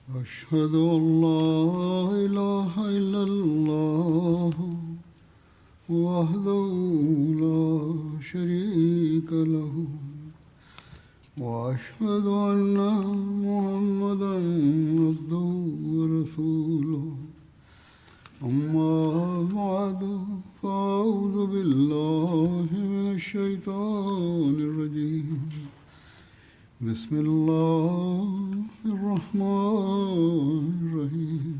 أشهد أن لا إله إلا الله وحده لا شريك له وأشهد أن محمدا عبده ورسوله أما بعد فأعوذ بالله من الشيطان الرجيم بسم الله الرحمن الرحيم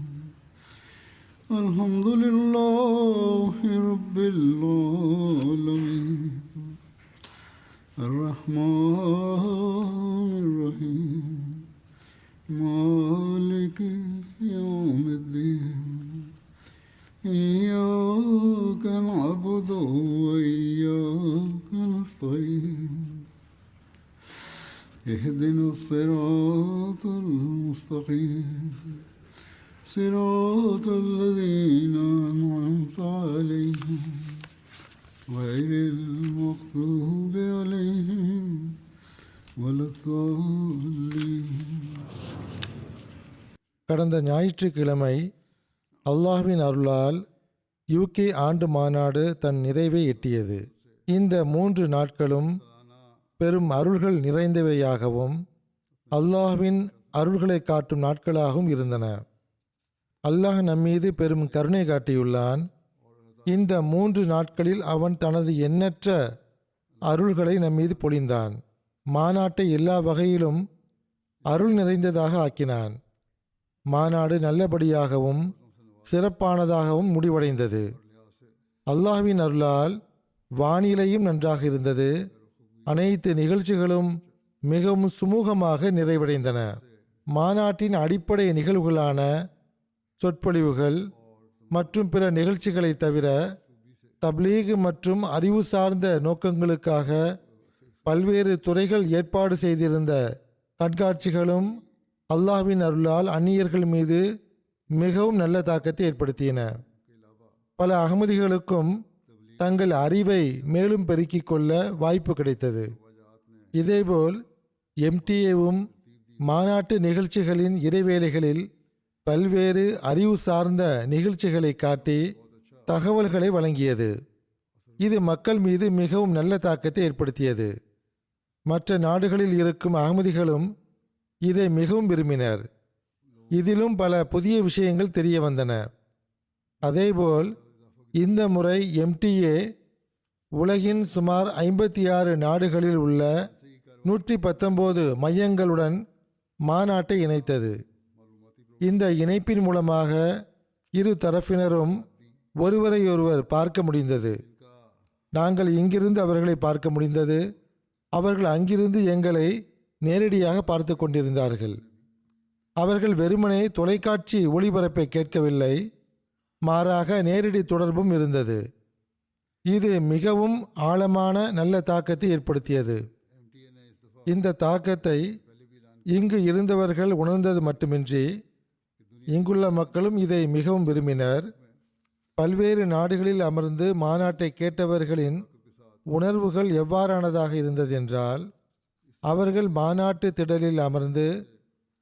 الحمد لله رب العالمين الرحمن الرحيم مالك يوم الدين إياك نعبد وإياك نستعين اهدنا الصراط المستقيم صراط الذين أنعمت عليهم غير المغضوب عليهم ولا الضالين. கடந்த ஞாயிற்றுக்கிழமை அல்லாஹ்வின் அருளால் UK ஆண்டு மாநாடு தன் நிறைவை எட்டியது. இந்த 3 நாட்களும் பெரும் அருள்கள் நிறைந்தவையாகவும் அல்லாஹ்வின் அருள்களை காட்டும் நாட்களாகவும் இருந்தன. அல்லாஹ் நம்மீது பெரும் கருணை காட்டியுள்ளான். இந்த 3 நாட்களில் அவன் தனது எண்ணற்ற அருள்களை நம்மீது பொழிந்தான். மாநாட்டை எல்லா வகையிலும் அருள் நிறைந்ததாக ஆக்கினான். மாநாடு நல்லபடியாகவும் சிறப்பானதாகவும் முடிவடைந்தது. அல்லாஹ்வின் அருளால் வானிலையும் நன்றாக இருந்தது. அனைத்து நிகழ்ச்சிகளும் மிகவும் சுமூகமாக நிறைவடைந்தன. மாநாட்டின் அடிப்படை நிகழ்வுகளான சொற்பொழிவுகள் மற்றும் பிற நிகழ்ச்சிகளை தவிர தப்லீக் மற்றும் அறிவு சார்ந்த நோக்கங்களுக்காக பல்வேறு துறைகள் ஏற்பாடு செய்திருந்த கண்காட்சிகளும் அல்லாஹ்வின் அருளால் அந்நியர்கள் மீது மிகவும் நல்ல தாக்கத்தை ஏற்படுத்தின. பல அகமதிகளுக்கும் தங்கள் அறிவை மேலும் பெருக்கிக் கொள்ள வாய்ப்பு கிடைத்தது. இதேபோல் MTA-வும் மாநாட்டு நிகழ்ச்சிகளின் இடைவேளைகளில் பல்வேறு அறிவு சார்ந்த நிகழ்ச்சிகளை காட்டி தகவல்களை வழங்கியது. இது மக்கள் மீது மிகவும் நல்ல தாக்கத்தை ஏற்படுத்தியது. மற்ற நாடுகளில் இருக்கும் அகமதிகளும் இதை மிகவும் விரும்பினர். இதிலும் பல புதிய விஷயங்கள் தெரிய வந்தன. அதேபோல் இந்த முறை MTA உலகின் சுமார் 56 நாடுகளில் உள்ள 119 மையங்களுடன் மாநாட்டை இணைத்தது. இந்த இணைப்பின் மூலமாக இரு தரப்பினரும் ஒருவரையொருவர் பார்க்க முடிந்தது. நாங்கள் இங்கிருந்து அவர்களை பார்க்க முடிந்தது. அவர்கள் அங்கிருந்து எங்களை நேரடியாக பார்த்து கொண்டிருந்தார்கள். அவர்கள் வெறுமனே தொலைக்காட்சி ஒளிபரப்பை கேட்கவில்லை, மாறாக நேரடி தொடர்பும் இருந்தது. இது மிகவும் ஆழமான நல்ல தாக்கத்தை ஏற்படுத்தியது. இந்த தாக்கத்தை இங்கு இருந்தவர்கள் உணர்ந்தது மட்டுமின்றி இங்குள்ள மக்களும் இதை மிகவும் விரும்பினர். பல்வேறு நாடுகளில் அமர்ந்து மாநாட்டை கேட்டவர்களின் உணர்வுகள் எவ்வாறானதாக இருந்தது என்றால், அவர்கள் மாநாட்டு திடலில் அமர்ந்து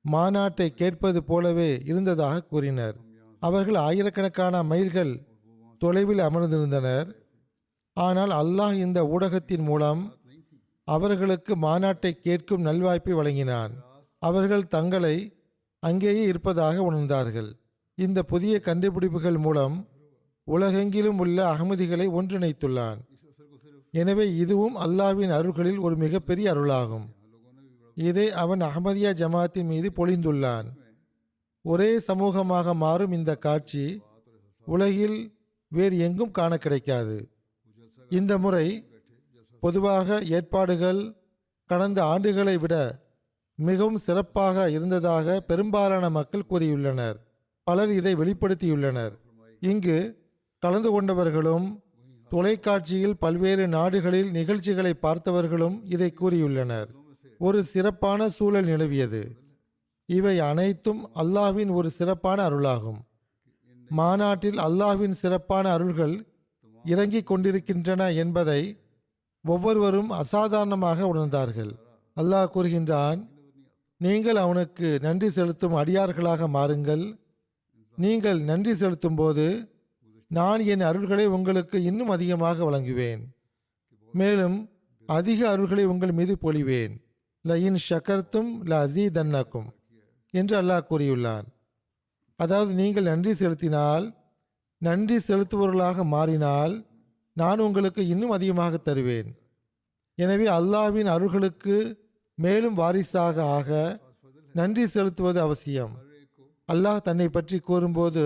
மாநாட்டை கேட்பது போலவே இருந்ததாக கூறினர். அவர்கள் ஆயிரக்கணக்கான மைல்கள் தொலைவில் அமர்ந்திருந்தனர். ஆனால் அல்லாஹ் இந்த ஊடகத்தின் மூலம் அவர்களுக்கு மாநாட்டை கேட்கும் நல்வாய்ப்பை வழங்கினான். அவர்கள் தங்களை அங்கேயே இருப்பதாக உணர்ந்தார்கள். இந்த புதிய கண்டுபிடிப்புகள் மூலம் உலகெங்கிலும் உள்ள அகமதிகளை ஒன்றிணைத்துள்ளான். எனவே இதுவும் அல்லாஹ்வின் அருள்களில் ஒரு மிகப்பெரிய அருளாகும். இதை அவன் அஹ்மதியா ஜமாத்தின் மீது பொழிந்துள்ளான். ஒரே சமூகமாக மாறும் இந்த காட்சி உலகில் வேறு எங்கும் காண கிடைக்காது. இந்த முறை பொதுவாக ஏற்பாடுகள் கடந்த ஆண்டுகளை விட மிகவும் சிறப்பாக இருந்ததாக பெரும்பாலான மக்கள் கூறியுள்ளனர். பலர் இதை வெளிப்படுத்தியுள்ளனர். இங்கு கலந்து கொண்டவர்களும் தொலைக்காட்சியில் பல்வேறு நாடுகளில் நிகழ்ச்சிகளை பார்த்தவர்களும் இதை கூறியுள்ளனர். ஒரு சிறப்பான சூழல் நிலவியது. இவை அனைத்தும் அல்லாஹ்வின் ஒரு சிறப்பான அருளாகும். மாநாட்டில் அல்லாஹ்வின் சிறப்பான அருள்கள் இறங்கிக் கொண்டிருக்கின்றன என்பதை ஒவ்வொருவரும் அசாதாரணமாக உணர்ந்தார்கள். அல்லாஹ் கூறுகின்றான், நீங்கள் அவனுக்கு நன்றி செலுத்தும் அடியார்களாக மாறுங்கள். நீங்கள் நன்றி செலுத்தும் போது நான் என் அருள்களை உங்களுக்கு இன்னும் அதிகமாக வழங்குவேன், மேலும் அதிக அருள்களை உங்கள் மீது பொழிவேன். ல இன் ஷக்கர்த்தும் ல அசீதன்னக்கும் என்று அல்லாஹ் கூறியுள்ளான். அதாவது நீங்கள் நன்றி செலுத்தினால், நன்றி செலுத்துபவர்களாக மாறினால் நான் உங்களுக்கு இன்னும் அதிகமாக தருவேன். எனவே அல்லாஹ்வின் அருள்களுக்கு மேலும் வாரிசாக ஆக நன்றி செலுத்துவது அவசியம். அல்லாஹ் தன்னை பற்றி கூறும்போது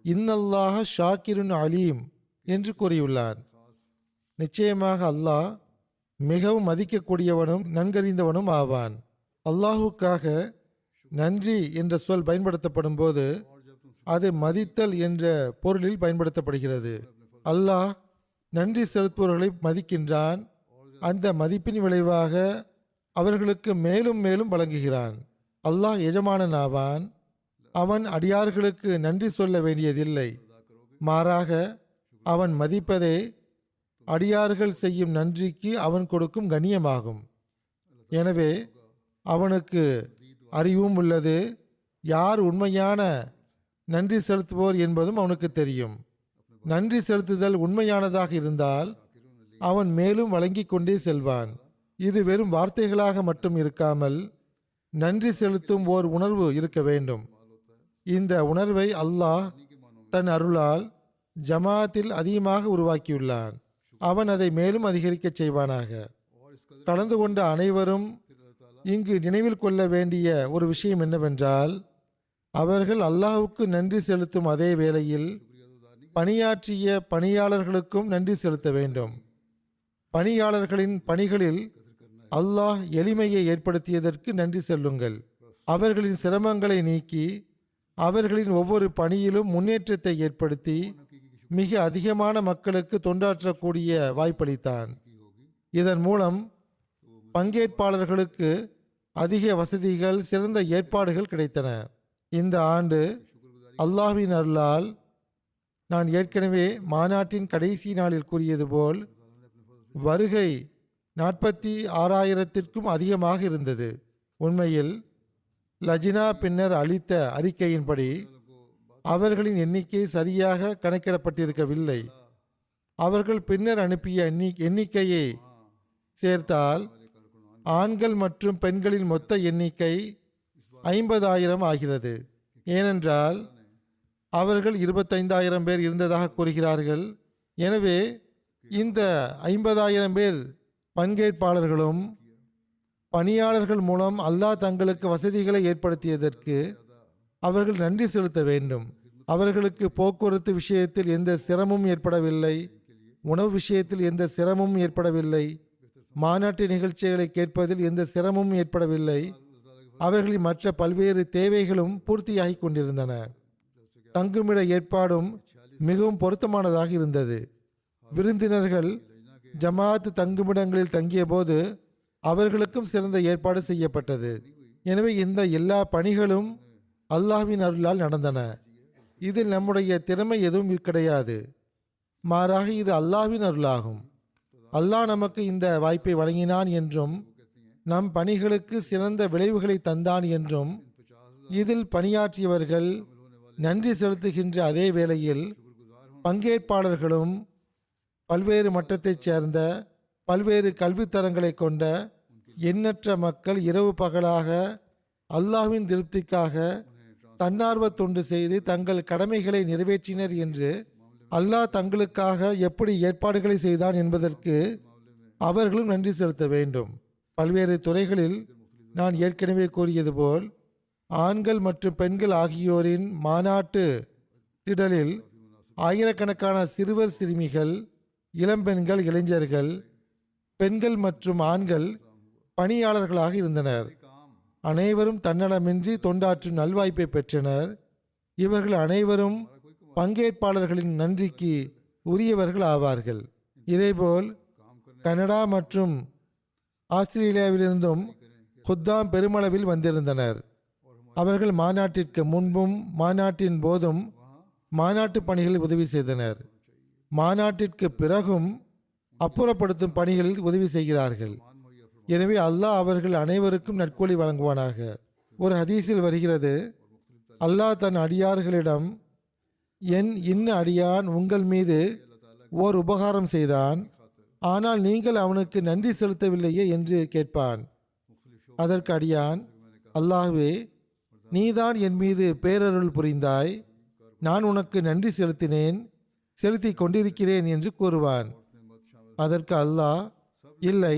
இன்னல்லாஹ ஷாக்கிருன் அலீம் என்று கூறியுள்ளான். நிச்சயமாக அல்லாஹ் மிகவும் மதிக்கக்கூடியவனும் நன்கறிந்தவனும் ஆவான். அல்லாஹுக்காக நன்றி என்ற சொல் பயன்படுத்தப்படும் போது அது மதித்தல் என்ற பொருளில் பயன்படுத்தப்படுகிறது. அல்லாஹ் நன்றி செலுத்துபவர்களை மதிக்கின்றான். அந்த மதிப்பின் விளைவாக அவர்களுக்கு மேலும் மேலும் வழங்குகிறான். அல்லாஹ் எஜமானன் ஆவான். அவன் அடியார்களுக்கு நன்றி சொல்ல வேண்டியதில்லை, மாறாக அவன் மதிப்பதே அடியார்கள் செய்யும் நன்றிக்கு அவன் கொடுக்கும் கண்ணியமாகும். எனவே அவனுக்கு அறிவும் உள்ளது, யார் உண்மையான நன்றி செலுத்துவோர் என்பதும் அவனுக்கு தெரியும். நன்றி செலுத்துதல் உண்மையானதாக இருந்தால் அவன் மேலும் வழங்கி கொண்டே செல்வான். இது வெறும் வார்த்தைகளாக மட்டும் இருக்காமல் நன்றி செலுத்தும் ஓர் உணர்வு இருக்க வேண்டும். இந்த உணர்வை அல்லாஹ் தன் அருளால் ஜமாத்தில் அதிகமாக உருவாக்கியுள்ளான். அவன் அதை மேலும் அதிகரிக்க செய்வானாக. கலந்து கொண்ட அனைவரும் இங்கு நினைவில் கொள்ள வேண்டிய ஒரு விஷயம் என்னவென்றால், அவர்கள் அல்லாஹ்வுக்கு நன்றி செலுத்தும் அதே வேளையில் பணியாற்றிய பணியாளர்களுக்கும் நன்றி செலுத்த வேண்டும். பணியாளர்களின் பணிகளில் அல்லாஹ் எளிமையை ஏற்படுத்தியதற்கு நன்றி சொல்லுங்கள். அவர்களின் சிரமங்களை நீக்கி அவர்களின் ஒவ்வொரு பணியிலும் முன்னேற்றத்தை ஏற்படுத்தி மிக அதிகமான மக்களுக்கு தொண்டாற்றக்கூடிய வாய்ப்பளித்தான். இதன் மூலம் பங்கேற்பாளர்களுக்கு அதிக வசதிகள், சிறந்த ஏற்பாடுகள் கிடைத்தன. இந்த ஆண்டு அல்லாஹ்வின் அருளால் நான் ஏற்கனவே மாநாட்டின் கடைசி நாளில் கூறியது போல் வருகை 46,000த்திற்கும் அதிகமாக இருந்தது. உண்மையில் லஜினா பின்னர் அளித்த அறிக்கையின்படி அவர்களின் எண்ணிக்கை சரியாக கணக்கிடப்பட்டிருக்கவில்லை. அவர்கள் பின்னர் அனுப்பிய எண்ணிக்கையை சேர்த்தால் ஆண்கள் மற்றும் பெண்களின் மொத்த எண்ணிக்கை 50,000 ஆகிறது. ஏனென்றால் அவர்கள் 25,000 பேர் இருந்ததாக கூறுகிறார்கள். எனவே இந்த 50,000 பேர் பங்கேற்பாளர்களும் பணியாளர்கள் மூலம் அல்லாஹ் தங்களுக்கு வசதிகளை ஏற்படுத்தியதற்கு அவர்கள் நன்றி செலுத்த வேண்டும். அவர்களுக்கு போக்குவரத்து விஷயத்தில் எந்த சிரமமும் ஏற்படவில்லை, உணவு விஷயத்தில் எந்த சிரமமும் ஏற்படவில்லை, மாநாட்டு நிகழ்ச்சிகளை கேட்பதில் எந்த சிரமமும் ஏற்படவில்லை. அவர்களின் மற்ற பல்வேறு தேவைகளும் பூர்த்தியாகி கொண்டிருந்தன. தங்குமிட ஏற்பாடும் மிகவும் பொருத்தமானதாக இருந்தது. விருந்தினர்கள் ஜமாத் தங்குமிடங்களில் தங்கிய போது அவர்களுக்கும் சிறந்த ஏற்பாடு செய்யப்பட்டது. எனவே இந்த எல்லா பணிகளும் அல்லாஹ்வின் அருளால் நடந்தன. இதில் நம்முடைய திறமை எதுவும் கிடையாது, மாறாக இது அல்லாஹ்வின் அருளாகும். அல்லாஹ் நமக்கு இந்த வாய்ப்பை வழங்கினான் என்றும் நம் பணிகளுக்கு சிறந்த விளைவுகளை தந்தான் என்றும் இதில் பணியாற்றியவர்கள் நன்றி செலுத்துகின்ற அதே வேளையில் பங்கேற்பாளர்களும் பல்வேறு மட்டத்தைச் சேர்ந்த பல்வேறு கல்வித்தரங்களை கொண்ட எண்ணற்ற மக்கள் இரவு பகலாக அல்லாஹ்வின் திருப்திக்காக தன்னார்வ தொண்டு செய்து தங்கள் கடமைகளை நிறைவேற்றினர் என்று அல்லாஹ் தங்களுக்காக எப்படி ஏற்பாடுகளை செய்தான் என்பதற்கு அவர்களும் நன்றி செலுத்த வேண்டும். பல்வேறு துறைகளில் நான் ஏற்கனவே கூறியது போல் ஆண்கள் மற்றும் பெண்கள் ஆகியோரின் மாநாட்டு திடலில் ஆயிரக்கணக்கான சிறுவர் சிறுமிகள், இளம்பெண்கள், இளைஞர்கள், பெண்கள் மற்றும் ஆண்கள் பணியாளர்களாக இருந்தனர். அனைவரும் தன்னலமின்றி தொண்டாற்றும் நல்வாய்ப்பை பெற்றனர். இவர்கள் அனைவரும் பங்கேற்பாளர்களின் நன்றிக்கு உரியவர்கள் ஆவார்கள். இதேபோல் கனடா மற்றும் ஆஸ்திரேலியாவிலிருந்தும் குத்தாம் பெருமளவில் வந்திருந்தனர். அவர்கள் மாநாட்டிற்கு முன்பும் மாநாட்டின் போதும் மாநாட்டு பணிகளில் உதவி செய்தனர். மாநாட்டிற்கு பிறகும் அப்புறப்படுத்தும் பணிகளில் உதவி செய்கிறார்கள். எனவே அல்லாஹ் அவர்கள் அனைவருக்கும் நற்கூலி வழங்குவானாக. ஒரு ஹதீஸில் வருகிறது, அல்லாஹ் தன் அடியார்களிடம், என் இன்ன அடியான் உங்கள் மீது ஓர் உபகாரம் செய்தான், ஆனால் நீங்கள் அவனுக்கு நன்றி செலுத்தவில்லையே என்று கேட்பான். அதற்கு அடியான், அல்லாஹ்வே, நீதான் என் மீது பேரருள் புரிந்தாய், நான் உனக்கு நன்றி செலுத்தி கொண்டிருக்கிறேன் என்று கூறுவான். அதற்கு அல்லாஹ், இல்லை,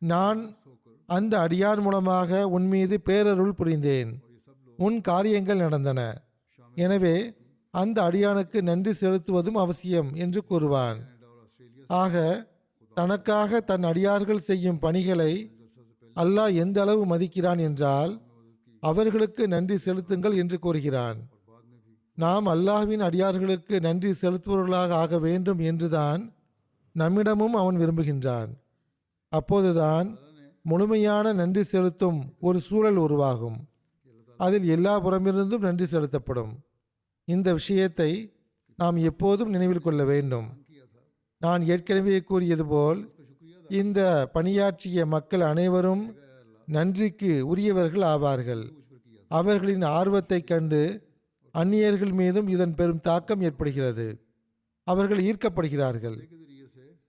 நான் அந்த அடியான் மூலமாக உன் மீது பேரருள் புரிந்தேன், உன் காரியங்கள் நடந்தன, எனவே அந்த அடியானுக்கு நன்றி செலுத்துவதும் அவசியம் என்று கூறுவான். ஆக தனக்காக தன் அடியார்கள் செய்யும் பணிகளை அல்லாஹ் எந்த அளவு மதிக்கிறான் என்றால் அவர்களுக்கு நன்றி செலுத்துங்கள் என்று கூறுகிறான். நாம் அல்லாஹ்வின் அடியார்களுக்கு நன்றி செலுத்துபவர்களாக ஆக வேண்டும் என்றுதான் நம்மிடமும் அவன் விரும்புகின்றான். அப்போதுதான் முழுமையான நன்றி செலுத்தும் ஒரு சூழல் உருவாகும். அதில் எல்லா புறமிருந்தும் நன்றி செலுத்தப்படும். இந்த விஷயத்தை நாம் எப்போதும் நினைவில் கொள்ள வேண்டும். நான் ஏற்கனவே கூறியது போல் இந்த பணியாற்றிய மக்கள் அனைவரும் நன்றிக்கு உரியவர்கள் ஆவார்கள். அவர்களின் ஆர்வத்தை கண்டு அந்நியர்கள் மீதும் இதன் பெரும் தாக்கம் ஏற்படுகிறது. அவர்கள் ஈர்க்கப்படுகிறார்கள்.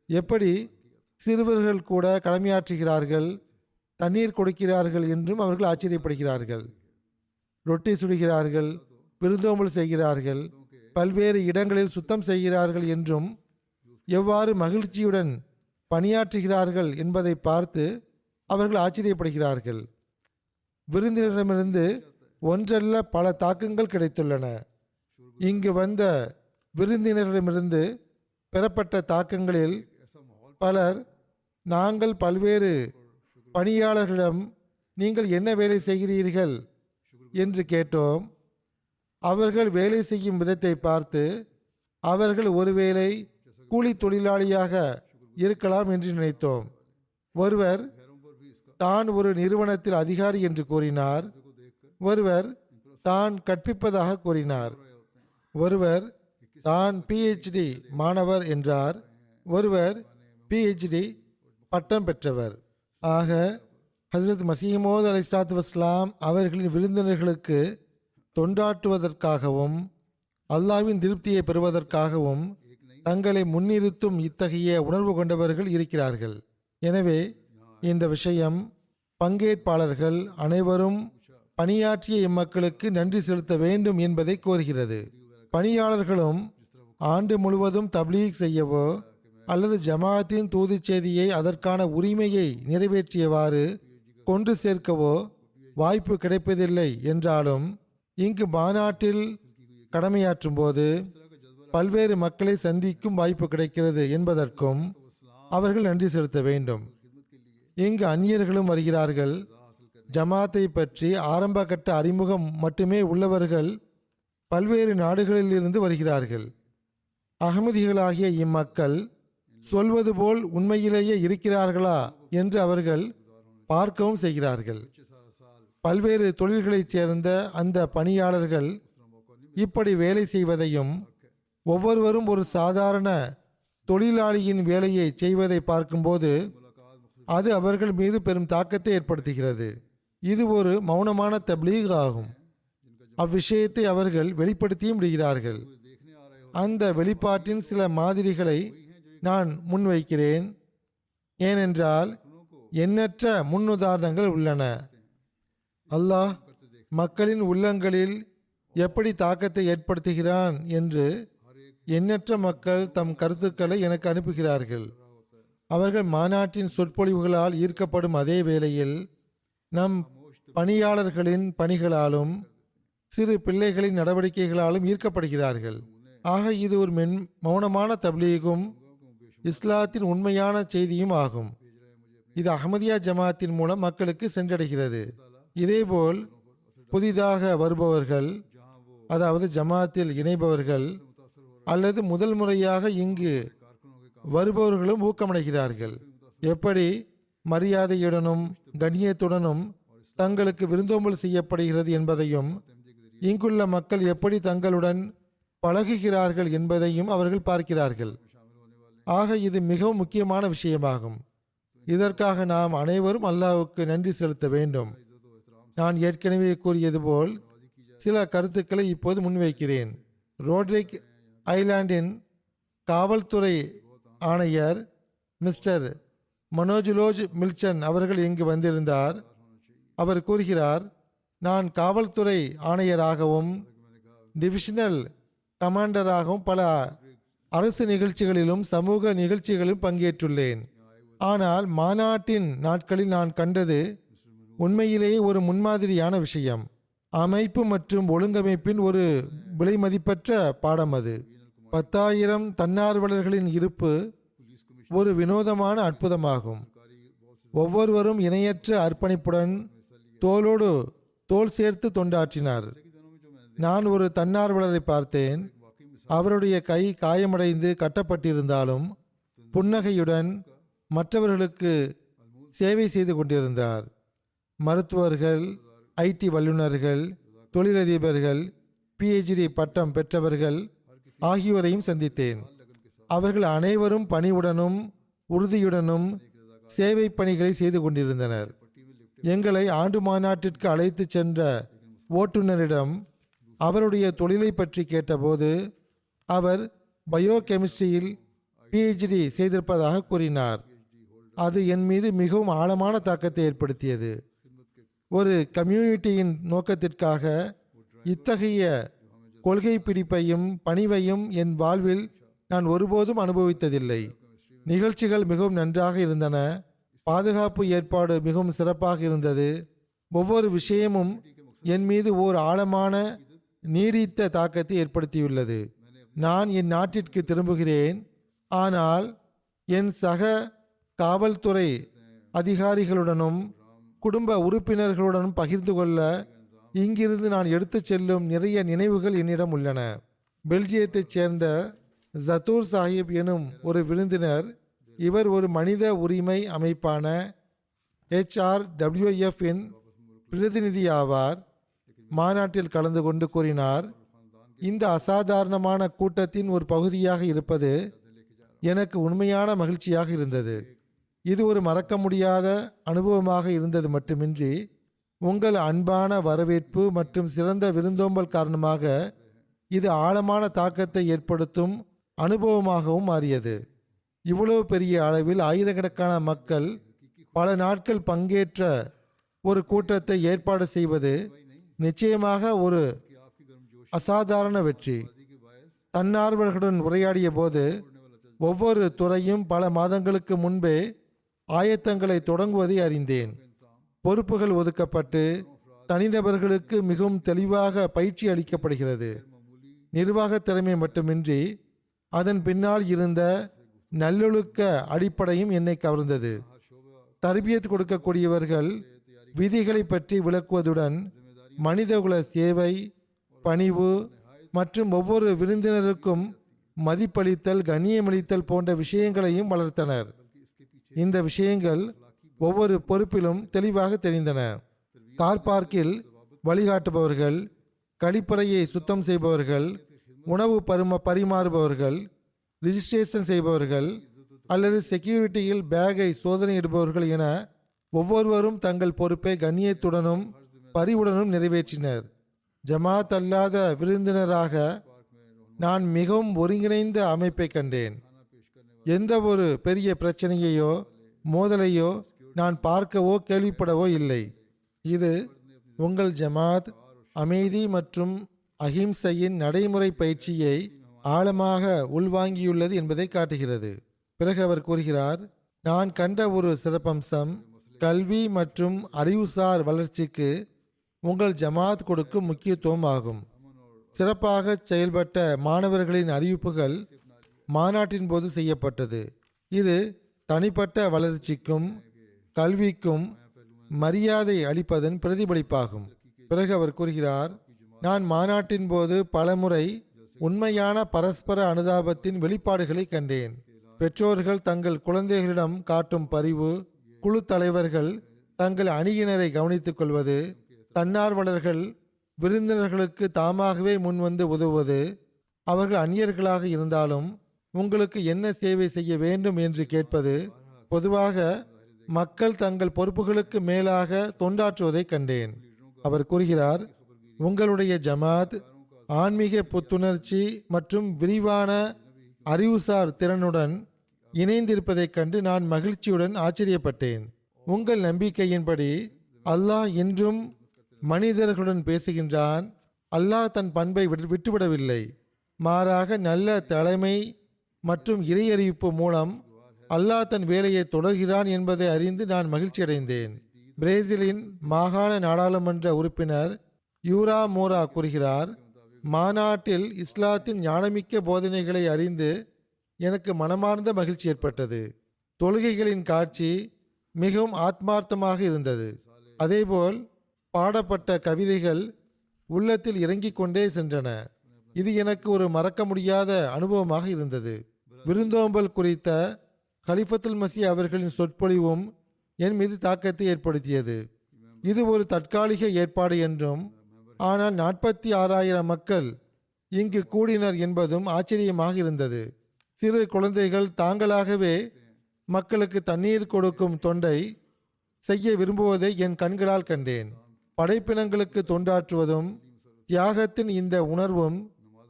எப்படி சிறுவர்கள் கூட கடமையாற்றுகிறார்கள், தண்ணீர் கொடுக்கிறார்கள் என்றும் அவர்கள் ஆச்சரியப்படுகிறார்கள். ரொட்டி சுடுகிறார்கள், விருந்தோம்பல் செய்கிறார்கள், பல்வேறு இடங்களில் சுத்தம் செய்கிறார்கள் என்றும் எவ்வாறு மகிழ்ச்சியுடன் பணியாற்றுகிறார்கள் என்பதை பார்த்து அவர்கள் ஆச்சரியப்படுகிறார்கள். விருந்தினரிடமிருந்து ஒன்றல்ல பல தாக்கங்கள் கிடைத்துள்ளன. இங்கு வந்த விருந்தினரிடமிருந்து பெறப்பட்ட தாக்கங்களில் பலர், நாங்கள் பல்வேறு பணியாளர்களிடம் நீங்கள் என்ன வேலை செய்கிறீர்கள் என்று கேட்டோம். அவர்கள் வேலை செய்யும் விதத்தை பார்த்து அவர்கள் ஒருவேளை கூலி தொழிலாளியாக இருக்கலாம் என்று நினைத்தோம். ஒருவர் தான் ஒரு நிறுவனத்தில் அதிகாரி என்று கூறினார், ஒருவர் தான் கற்பிப்பதாக கூறினார், ஒருவர் தான் PhD மாணவர் என்றார், ஒருவர் PhD பட்டம் பெற்றவர். ஆக ஹஜ்ரத் மசீஹ் மவ்ஊத் அலைஹிஸ்ஸலாத்து வஸ்ஸலாம் அவர்களின் விருந்தினர்களுக்கு தொண்டாற்றுவதற்காகவும் அல்லாஹ்வின் திருப்தியை பெறுவதற்காகவும் தங்களை முன்னிறுத்தும் இத்தகைய உணர்வு கொண்டவர்கள் இருக்கிறார்கள். எனவே இந்த விஷயம் பங்கேற்பாளர்கள் அனைவரும் பணியாற்றிய இம்மக்களுக்கு நன்றி செலுத்த வேண்டும் என்பதை கோருகிறது. பணியாளர்களும் ஆண்டு முழுவதும் தப்லீக் செய்யவோ அல்லது ஜமாஅத்தின் தூது செய்தியை அதற்கான உரிமையை நிறைவேற்றியவாறு கொண்டு சேர்க்கவோ வாய்ப்பு கிடைப்பதில்லை என்றாலும் இங்கு மாநாட்டில் கடமையாற்றும் போது பல்வேறு மக்களை சந்திக்கும் வாய்ப்பு கிடைக்கிறது என்பதற்கும் அவர்கள் நன்றி செலுத்த வேண்டும். இங்கு அந்நியர்களும் வருகிறார்கள். ஜமாத்தை பற்றி ஆரம்ப கட்ட அறிமுகம் மட்டுமே உள்ளவர்கள் பல்வேறு நாடுகளில் இருந்து வருகிறார்கள். அகமதிகளாகிய இம்மக்கள் சொல்வது போல் உண்மையிலேயே இருக்கிறார்களா என்று அவர்கள் பார்க்கவும் செய்கிறார்கள். பல்வேறு தொழில்களைச் சேர்ந்த அந்த பணியாளர்கள் இப்படி வேலை செய்வதையும் ஒவ்வொருவரும் ஒரு சாதாரண தொழிலாளியின் வேலையை செய்வதை பார்க்கும்போது அது அவர்கள் மீது பெரும் தாக்கத்தை ஏற்படுத்துகிறது. இது ஒரு மௌனமான தப்லீக் ஆகும். அவ்விஷயத்தை அவர்கள் வெளிப்படுத்தியும் விடுகிறார்கள். அந்த வெளிப்பாட்டின் சில மாதிரிகளை நான் முன்வைக்கிறேன். ஏனென்றால் எண்ணற்ற முன்னுதாரணங்கள் உள்ளன. அல்லாஹ் மக்களின் உள்ளங்களில் எப்படி தாக்கத்தை ஏற்படுத்துகிறான் என்று எண்ணற்ற மக்கள் தம் கருத்துக்களை எனக்கு அனுப்புகிறார்கள். அவர்கள் மாநாட்டின் சொற்பொழிவுகளால் ஈர்க்கப்படும் அதே வேளையில் நம் பணியாளர்களின் பணிகளாலும் சிறு பிள்ளைகளின் நடவடிக்கைகளாலும் ஈர்க்கப்படுகிறார்கள். ஆக இது ஒரு மௌனமான தப்லீகும் இஸ்லாத்தின் உண்மையான செய்தியும் ஆகும். இது அஹ்மதியா ஜமாத்தின் மூலம் மக்களுக்கு சென்றடைகிறது. இதேபோல் புதிதாக வருபவர்கள், அதாவது ஜமாத்தில் இணைபவர்கள் அல்லது முதல் முறையாக இங்கு வருபவர்களும் ஊக்கமடைகிறார்கள். எப்படி மரியாதையுடனும் கண்ணியத்துடனும் தங்களுக்கு விருந்தோம்பல் செய்யப்படுகிறது என்பதையும் இங்குள்ள மக்கள் எப்படி தங்களுடன் பழகுகிறார்கள் என்பதையும் அவர்கள் பார்க்கிறார்கள். ஆக இது மிகவும் முக்கியமான விஷயமாகும். இதற்காக நாம் அனைவரும் அல்லாஹ்வுக்கு நன்றி செலுத்த வேண்டும். நான் ஏற்கனவே கூறியது போல் சில கருத்துக்களை இப்போது முன்வைக்கிறேன். ரோட்ரிக் ஐலாண்டின் காவல்துறை ஆணையர் மிஸ்டர் மனோஜ்லோஜ் மில்சன் அவர்கள் இங்கு வந்திருந்தார். அவர் கூறுகிறார், நான் காவல்துறை ஆணையராகவும் டிவிஷனல் கமாண்டராகவும் பல அரசு நிகழ்ச்சிகளிலும் சமூக நிகழ்ச்சிகளிலும் பங்கேற்றுள்ளேன். ஆனால் மாநாட்டின் நாட்களில் நான் கண்டது உண்மையிலேயே ஒரு முன்மாதிரியான விஷயம். அமைப்பு மற்றும் ஒழுங்கமைப்பின் ஒரு விலைமதிப்பற்ற பாடம் அது. 10,000 தன்னார்வலர்களின் இருப்பு ஒரு வினோதமான அற்புதமாகும். ஒவ்வொருவரும் இணையற்ற அர்ப்பணிப்புடன் தோளோடு தோள் சேர்த்து தொண்டாற்றினார். நான் ஒரு தன்னார்வலரை பார்த்தேன். அவருடைய கை காயமடைந்து கட்டப்பட்டிருந்தாலும் புன்னகையுடன் மற்றவர்களுக்கு சேவை செய்து கொண்டிருந்தார். மருத்துவர்கள், ஐடி வல்லுநர்கள், தொழிலதிபர்கள், PhD பட்டம் பெற்றவர்கள் ஆகியோரையும் சந்தித்தேன். அவர்கள் அனைவரும் பணிவுடனும் உறுதியுடனும் சேவை பணிகளை செய்து கொண்டிருந்தனர். எங்களை ஆண்டு மாநாட்டிற்கு அழைத்து சென்ற ஓட்டுநரிடம் அவருடைய தொழிலை பற்றி கேட்டபோது அவர் பயோகெமிஸ்ட்ரியில் PhD செய்திருப்பதாக கூறினார். அது என் மீது மிகவும் ஆழமான தாக்கத்தை ஏற்படுத்தியது. ஒரு கம்யூனிட்டியின் நோக்கத்திற்காக இத்தகைய கொள்கை பிடிப்பையும் பணிவையும் என் வாழ்வில் நான் ஒருபோதும் அனுபவித்ததில்லை. நிகழ்ச்சிகள் மிகவும் நன்றாக இருந்தன. பாதுகாப்பு ஏற்பாடு மிகவும் சிறப்பாக இருந்தது. ஒவ்வொரு விஷயமும் என் மீது ஓர் ஆழமான நீடித்த தாக்கத்தை ஏற்படுத்தியுள்ளது. நான் என் நாட்டிற்கு திரும்புகிறேன். ஆனால் என் சக காவல்துறை அதிகாரிகளுடனும் குடும்ப உறுப்பினர்களுடனும் பகிர்ந்து கொள்ள இங்கிருந்து நான் எடுத்துச் செல்லும் நிறைய நினைவுகள் என்னிடம் உள்ளன. பெல்ஜியத்தைச் சேர்ந்த ஜத்தூர் சாஹிப் எனும் ஒரு விருந்தினர், இவர் ஒரு மனித உரிமை அமைப்பான HRWF இன் பிரதிநிதி ஆவார், மாநாட்டில் கலந்து கொண்டு கூறினார், இந்த அசாதாரணமான கூட்டத்தின் ஒரு பகுதியாக இருப்பது எனக்கு உண்மையான மகிழ்ச்சியாக இருந்தது. இது ஒரு மறக்க முடியாத அனுபவமாக இருந்தது மட்டுமின்றி உங்கள் அன்பான வரவேற்பு மற்றும் சிறந்த விருந்தோம்பல் காரணமாக இது ஆழமான தாக்கத்தை ஏற்படுத்தும் அனுபவமாகவும் மாறியது. இவ்வளவு பெரிய அளவில் ஆயிரக்கணக்கான மக்கள் பல நாட்கள் பங்கேற்ற ஒரு கூட்டத்தை ஏற்பாடு செய்வது நிச்சயமாக ஒரு அசாதாரண வெற்றி. தன்னார்வலர்களுடன் உரையாடிய போது ஒவ்வொரு துறையும் பல மாதங்களுக்கு முன்பே ஆயத்தங்களை தொடங்குவதை அறிந்தேன். பொறுப்புகள் ஒதுக்கப்பட்டு தனிநபர்களுக்கு மிகவும் தெளிவாக பயிற்சி அளிக்கப்படுகிறது. நிர்வாக திறமை மட்டுமின்றி அதன் பின்னால் இருந்த நல்லொழுக்க அடிப்படையும் என்னை கவர்ந்தது. தர்பியத் கொடுக்கக்கூடியவர்கள் விதிகளை பற்றி விளக்குவதுடன் மனிதகுல சேவை, பணிவு மற்றும் ஒவ்வொரு விருந்தினருக்கும் மதிப்பளித்தல், கண்ணியமளித்தல் போன்ற விஷயங்களையும் வளர்த்தனர். இந்த விஷயங்கள் ஒவ்வொரு பொறுப்பிலும் தெளிவாக தெரிந்தன. கார் பார்க்கில் வழிகாட்டுபவர்கள், கழிப்பறையை சுத்தம் செய்பவர்கள், உணவு பரிமாறுபவர்கள், ரிஜிஸ்ட்ரேஷன் செய்பவர்கள் அல்லது செக்யூரிட்டியில் பேகை சோதனையிடுபவர்கள் என ஒவ்வொருவரும் தங்கள் பொறுப்பை கண்ணியத்துடனும் பரிவுடனும் நிறைவேற்றினர். ஜமாத் அல்லாத விருந்தினராக நான் மிகவும் ஒருங்கிணைந்த அமைப்பை கண்டேன். எந்த ஒரு பெரிய பிரச்சனையையோ மோதலையோ நான் பார்க்கவோ கேள்விப்படவோ இல்லை. இது உங்கள் ஜமாத் அமைதி மற்றும் அஹிம்சையின் நடைமுறை பயிற்சியை ஆழமாக உள்வாங்கியுள்ளது என்பதை காட்டுகிறது. பிறகு அவர் கூறுகிறார், நான் கண்ட ஒரு சிறப்பம்சம் கல்வி மற்றும் அறிவுசார் வளர்ச்சிக்கு உங்கள் ஜமாத் கொடுக்கும் முக்கியத்துவம் ஆகும். சிறப்பாக செயல்பட்ட மாணவர்களின் அறிவிப்புகள் மாநாட்டின் போது செய்யப்பட்டது. இது தனிப்பட்ட வளர்ச்சிக்கும் கல்விக்கும் மரியாதை அளிப்பதன் பிரதிபலிப்பாகும். பிறகு அவர் கூறுகிறார், நான் மாநாட்டின் போது பலமுறை உண்மையான பரஸ்பர அனுதாபத்தின் வெளிப்பாடுகளை கண்டேன். பெற்றோர்கள் தங்கள் குழந்தைகளிடம் காட்டும் பரிவு, குழு தலைவர்கள் தங்கள் அணியினரை கவனித்துக் கொள்வது, தன்னார்வலர்கள் விருந்தினர்களுக்கு தாமாகவே முன்வந்து உதவுவது, அவர்கள் அந்நியர்களாக இருந்தாலும் உங்களுக்கு என்ன சேவை செய்ய வேண்டும் என்று கேட்பது, பொதுவாக மக்கள் தங்கள் பொறுப்புகளுக்கு மேலாக தொண்டாற்றுவதை கண்டேன். அவர் கூறுகிறார், உங்களுடைய ஜமாத் ஆன்மீக புத்துணர்ச்சி மற்றும் விரிவான அறிவுசார் திறனுடன் இணைந்திருப்பதைக் கண்டு நான் மகிழ்ச்சியுடன் ஆச்சரியப்பட்டேன். உங்கள் நம்பிக்கையின்படி அல்லாஹ் இன்றும் மனிதர்களுடன் பேசுகின்றான். அல்லாஹ் தன் பண்பை விட்டுவிடவில்லை. மாறாக நல்ல தலைமை மற்றும் இறையறிவிப்பு மூலம் அல்லாஹ் தன் வேலையை தொடர்கிறான் என்பதை அறிந்து நான் மகிழ்ச்சியடைந்தேன். பிரேசிலின் மாகாண நாடாளுமன்ற உறுப்பினர் யூரா மோரா கூறுகிறார், மாநாட்டில் இஸ்லாத்தின் ஞானமிக்க போதனைகளை அறிந்து எனக்கு மனமார்ந்த மகிழ்ச்சி ஏற்பட்டது. தொழுகைகளின் காட்சி மிகவும் ஆத்மார்த்தமாக இருந்தது. அதேபோல் பாடப்பட்ட கவிதைகள் உள்ளத்தில் இறங்கிக் கொண்டே சென்றன. இது எனக்கு ஒரு மறக்க முடியாத அனுபவமாக இருந்தது. விருந்தோம்பல் குறித்த கலிஃபத்துல் மசி அவர்களின் சொற்பொழிவும் என் மீது தாக்கத்தை ஏற்படுத்தியது. இது ஒரு தற்காலிக ஏற்பாடு என்றும், ஆனால் 46,000 மக்கள் இங்கு கூடினர் என்பதும் ஆச்சரியமாக இருந்தது. சிறு குழந்தைகள் தாங்களாகவே மக்களுக்கு தண்ணீர் கொடுக்கும் தொண்டை செய்ய விரும்புவதை என் கண்களால் கண்டேன். படைப்பினங்களுக்கு தொண்டாற்றுவதும் தியாகத்தின் இந்த உணர்வும்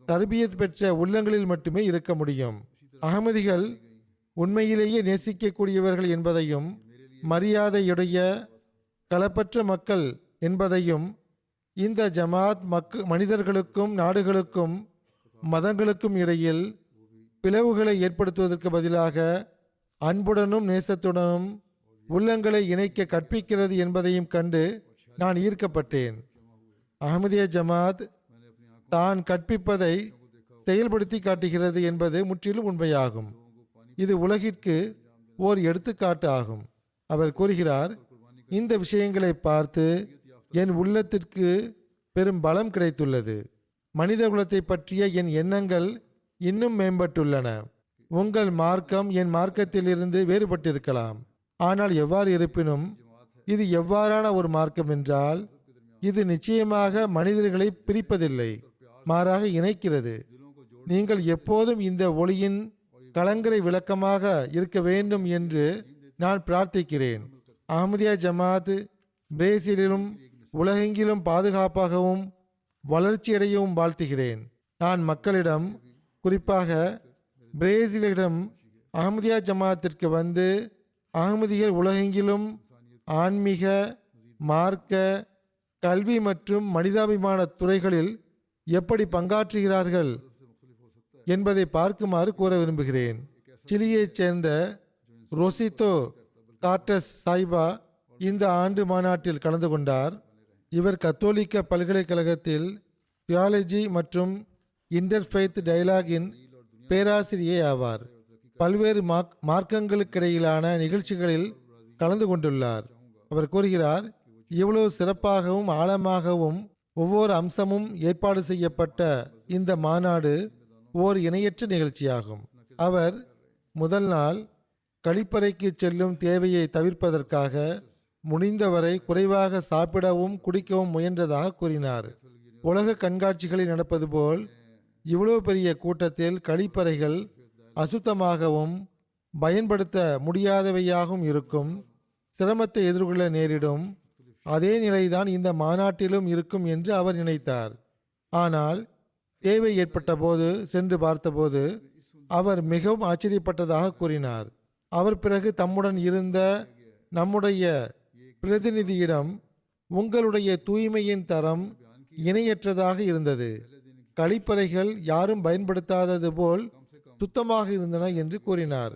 தர்பியத் பெற்ற உள்ளங்களில் மட்டுமே இருக்க முடியும். அகமதிகள் உண்மையிலேயே நேசிக்கக்கூடியவர்கள் என்பதையும், மரியாதையுடைய களப்பற்ற மக்கள் என்பதையும், இந்த ஜமாத் மனிதர்களுக்கும் நாடுகளுக்கும் மதங்களுக்கும் இடையில் பிளவுகளை ஏற்படுத்துவதற்கு பதிலாக அன்புடனும் நேசத்துடனும் உள்ளங்களை இணைக்க கற்பிக்கிறது என்பதையும் கண்டு நான் ஈர்க்கப்பட்டேன். அஹ்மதிய ஜமாத் தான் கற்பிப்பதை செயல்படுத்தி காட்டுகிறது என்பது முற்றிலும் உண்மையாகும். இது உலகிற்கு ஓர் எடுத்துக்காட்டு ஆகும். அவர் கூறுகிறார், இந்த விஷயங்களை பார்த்து என் உள்ளத்திற்கு பெரும் பலம் கிடைத்துள்ளது. மனித குலத்தை பற்றிய என் எண்ணங்கள் இன்னும் மேம்பட்டுள்ளன. உங்கள் மார்க்கம் என் மார்க்கத்திலிருந்து வேறுபட்டிருக்கலாம். ஆனால் எவ்வாறு இருப்பினும் இது எவ்வாறான ஒரு மார்க்கம் என்றால், இது நிச்சயமாக மனிதர்களை பிரிப்பதில்லை, மாறாக இணைக்கிறது. நீங்கள் எப்போதும் இந்த ஒளியின் கலங்கரை விளக்கமாக இருக்க வேண்டும் என்று நான் பிரார்த்திக்கிறேன். அஹ்மதியா ஜமாத் பிரேசிலிலும் உலகெங்கிலும் பாதுகாப்பாகவும் வளர்ச்சியடையவும் வாழ்த்துகிறேன். நான் மக்களிடம், குறிப்பாக பிரேசிலிடம் அஹ்மதியா ஜமாத்திற்கு வந்து அஹ்மதிகள் உலகெங்கிலும் ஆன்மீக, மார்க்க, கல்வி மற்றும் மனிதாபிமான துறைகளில் எப்படி பங்காற்றுகிறார்கள் என்பதை பார்க்குமாறு கூற விரும்புகிறேன். சிலியைச் சேர்ந்த ரொசித்தோ கார்டஸ் சாய்பா இந்த ஆண்டு மாநாட்டில் கலந்து கொண்டார். இவர் கத்தோலிக்க பல்கலைக்கழகத்தில் தியாலஜி மற்றும் இன்டர்ஃபெய்த் டயலாகின் பேராசிரியை ஆவார். பல்வேறு மார்க்கங்களுக்கிடையிலான நிகழ்ச்சிகளில் கலந்து கொண்டுள்ளார். அவர் கூறுகிறார், இவ்வளவு சிறப்பாகவும் ஆழமாகவும் ஒவ்வொரு அம்சமும் ஏற்பாடு செய்யப்பட்ட இந்த மாநாடு ஓர் இணையற்ற நிகழ்ச்சியாகும். அவர் முதல் நாள் கழிப்பறைக்கு செல்லும் தேவையை தவிர்ப்பதற்காக முடிந்தவரை குறைவாக சாப்பிடவும் குடிக்கவும் முயன்றதாக கூறினார். உலக கண்காட்சிகளில் நடப்பது போல் இவ்வளவு பெரிய கூட்டத்தில் கழிப்பறைகள் அசுத்தமாகவும் பயன்படுத்த முடியாதவையாகவும் இருக்கும். சிரமத்தை எதிர்கொள்ள நேரிடும். அதே நிலைதான் இந்த மாநாட்டிலும் இருக்கும் என்று அவர் நினைத்தார். ஆனால் தேவை ஏற்பட்ட போது சென்று பார்த்தபோது அவர் மிகவும் ஆச்சரியப்பட்டதாக கூறினார். அவர் பிறகு தம்முடன் இருந்த நம்முடைய பிரதிநிதியிடம், உங்களுடைய தூய்மையின் தரம் இணையற்றதாக இருந்தது. கழிப்பறைகள் யாரும் பயன்படுத்தாதது போல் சுத்தமாக இருந்தன என்று கூறினார்.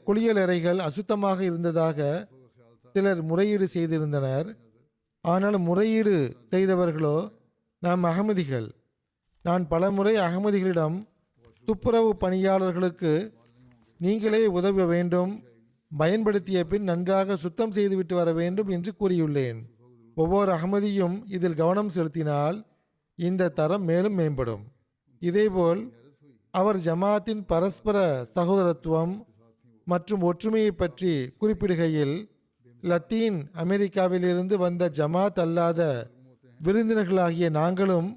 குளியலறைகள் அசுத்தமாக இருந்ததாக சிலர் முறையீடு செய்திருந்தனர். ஆனால் முறையீடு செய்தவர்களோ நாம் அகமதிகள். நான் பலமுறை அகமதிகளிடம் துப்புரவு பணியாளர்களுக்கு நீங்களே உதவ வேண்டும், பயன்படுத்திய பின் நன்றாக சுத்தம் செய்துவிட்டு வர வேண்டும் என்று கூறியுள்ளேன். ஒவ்வொரு அகமதியும் இதில் கவனம் செலுத்தினால் இந்த தரம் மேலும் மேம்படும். இதேபோல் அவர் ஜமாத்தின் பரஸ்பர சகோதரத்துவம் மற்றும் ஒற்றுமையை பற்றி குறிப்பிடுகையில், லத்தீன் அமெரிக்காவிலிருந்து வந்த ஜமாத் அல்லாத விருந்தினர்களாகிய நாங்களும்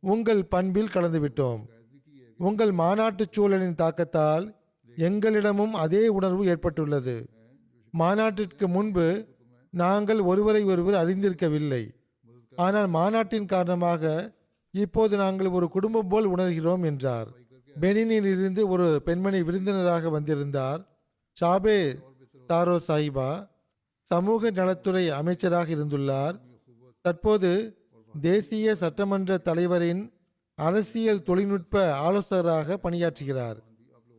உங்கள் பண்பில் கலந்துவிட்டோம். உங்கள் மாநாட்டு சூழலின் தாக்கத்தால் எங்களிடமும் அதே உணர்வு ஏற்பட்டுள்ளது. மாநாட்டிற்கு முன்பு நாங்கள் ஒருவரை ஒருவர் அறிந்திருக்கவில்லை. ஆனால் மாநாட்டின் காரணமாக இப்போது நாங்கள் ஒரு குடும்பம் போல் உணர்கிறோம் என்றார். பெனினில் இருந்து ஒரு பெண்மணி விருந்தினராக வந்திருந்தார். சாபே தாரோ சாஹிபா சமூக நலத்துறை அமைச்சராக இருந்துள்ளார். தற்போது தேசிய சட்டமன்ற தலைவரின் அரசியல் தொழில்நுட்ப ஆலோசகராக பணியாற்றுகிறார்.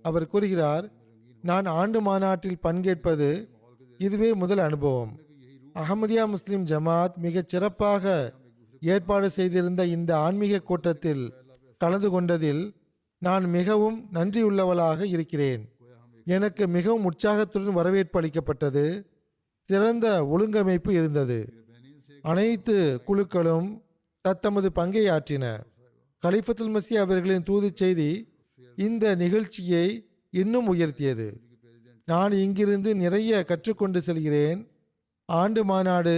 அவர் கூறுகிறார், நான் ஆண்டு மாநாட்டில் பங்கேற்பது இதுவே முதல் அனுபவம். அஹமதியா முஸ்லிம் ஜமாத் மிகச் சிறப்பாக ஏற்பாடு செய்திருந்த இந்த ஆன்மீக கூட்டத்தில் கலந்து கொண்டதில் நான் மிகவும் நன்றியுள்ளவளாக இருக்கிறேன். எனக்கு மிகவும் உற்சாகத்துடன் வரவேற்பு அளிக்கப்பட்டது. சிறந்த ஒழுங்கமைப்பு இருந்தது. அனைத்து குழுக்களும் தத்தமது பங்கை ஆற்றின. கலிஃபத்துல் மசி அவர்களின் தூது செய்தி இந்த நிகழ்ச்சியை இன்னும் உயர்த்தியது. நான் இங்கிருந்து நிறைய கற்றுக்கொண்டு செல்கிறேன். ஆண்டு மாநாடு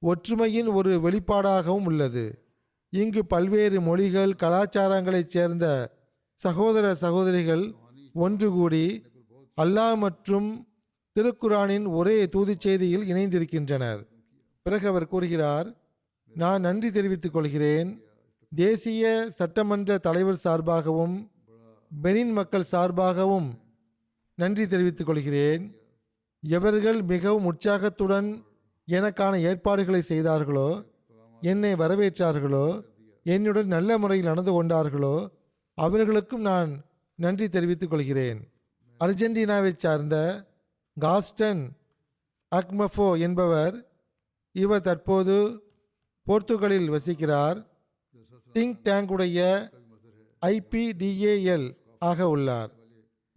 ஒற்றுமையின் ஒரு வெளிப்பாடாகவும் உள்ளது. இங்கு பல்வேறு மொழிகள் கலாச்சாரங்களைச் சேர்ந்த சகோதர சகோதரிகள் ஒன்று கூடி அல்லாஹ் மற்றும் திருக்குரானின் ஒரே தூது செய்தியில் இணைந்திருக்கின்றனர். பிறகு அவர் கூறுகிறார், நான் நன்றி தெரிவித்துக் கொள்கிறேன். தேசிய சட்டமன்ற தலைவர் சார்பாகவும் பெனின் மக்கள் சார்பாகவும் நன்றி தெரிவித்துக் கொள்கிறேன். எவர்கள் மிகவும் உற்சாகத்துடன் எனக்கான ஏற்பாடுகளை செய்தார்களோ, என்னை வரவேற்றார்களோ, என்னுடன் நல்ல முறையில் நடந்து கொண்டார்களோ அவர்களுக்கும் நான் நன்றி தெரிவித்துக் கொள்கிறேன். அர்ஜென்டினாவை சார்ந்த காஸ்டன் அக்மஃபோ என்பவர், இவர் தற்போது போர்த்துகலில் வசிக்கிறார். திங்க் டேங்குடைய IPDAL ஆக உள்ளார்.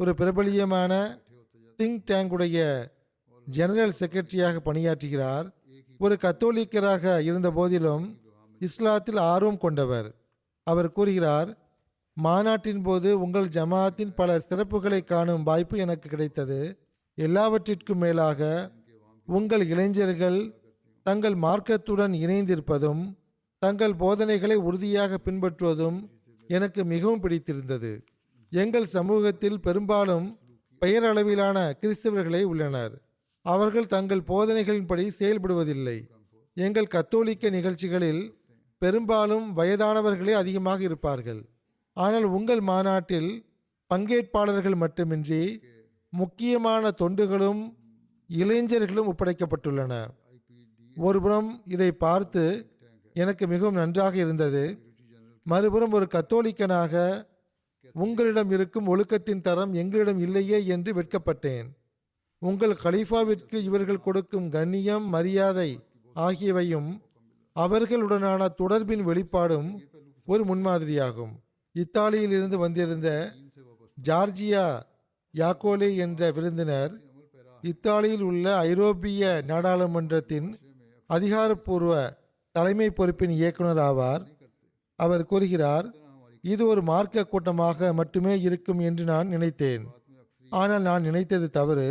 ஒரு பிரபலியமான திங்க் டேங்குடைய ஜெனரல் செக்ரட்டரியாக பணியாற்றுகிறார். ஒரு கத்தோலிக்கராக இருந்த போதிலும் இஸ்லாத்தில் ஆர்வம் கொண்டவர். அவர் கூறுகிறார், மாநாட்டின் போது உங்கள் ஜமாத்தின் பல சிறப்புகளை காணும் வாய்ப்பு எனக்கு கிடைத்தது. எல்லாவற்றிற்கும் மேலாக உங்கள் இளைஞர்கள் தங்கள் மார்க்கத்துடன் இணைந்திருப்பதும் தங்கள் போதனைகளை உறுதியாக பின்பற்றுவதும் எனக்கு மிகவும் பிடித்திருந்தது. எங்கள் சமூகத்தில் பெரும்பாலும் பெயரளவிலான கிறிஸ்தவர்களே உள்ளனர். அவர்கள் தங்கள் போதனைகளின்படி செயல்படுவதில்லை. எங்கள் கத்தோலிக்க நிகழ்ச்சிகளில் பெரும்பாலும் வயதானவர்களே அதிகமாக இருப்பார்கள். ஆனால் உங்கள் மாநாட்டில் பங்கேற்பாளர்கள் மட்டுமின்றி முக்கியமான தொண்டுகளும் இளைஞர்களும் ஒப்படைக்கப்பட்டுள்ளன. ஒருபுறம் இதை பார்த்து எனக்கு மிகவும் நன்றாக இருந்தது. மறுபுறம் ஒரு கத்தோலிக்கனாக உங்களிடம் இருக்கும் ஒழுக்கத்தின் தரம் எங்களிடம் இல்லையே என்று வெட்கப்பட்டேன். உங்கள் கலீஃபாவிற்கு இவர்கள் கொடுக்கும் கண்ணியம், மரியாதை ஆகியவையும் அவர்களுடனான தொடர்பின் வெளிப்பாடும் ஒரு முன்மாதிரியாகும். இத்தாலியில் இருந்து வந்திருந்த ஜார்ஜியா யாக்கோலே என்ற விருந்தினர் இத்தாலியில் உள்ள ஐரோப்பிய நாடாளுமன்றத்தின் அதிகாரப்பூர்வ தலைமை பொறுப்பின் இயக்குனர் ஆவார். அவர் கூறுகிறார், இது ஒரு மார்க்க கூட்டமாக மட்டுமே இருக்கும் என்று நான் நினைத்தேன். ஆனால் நான் நினைத்தது தவறு.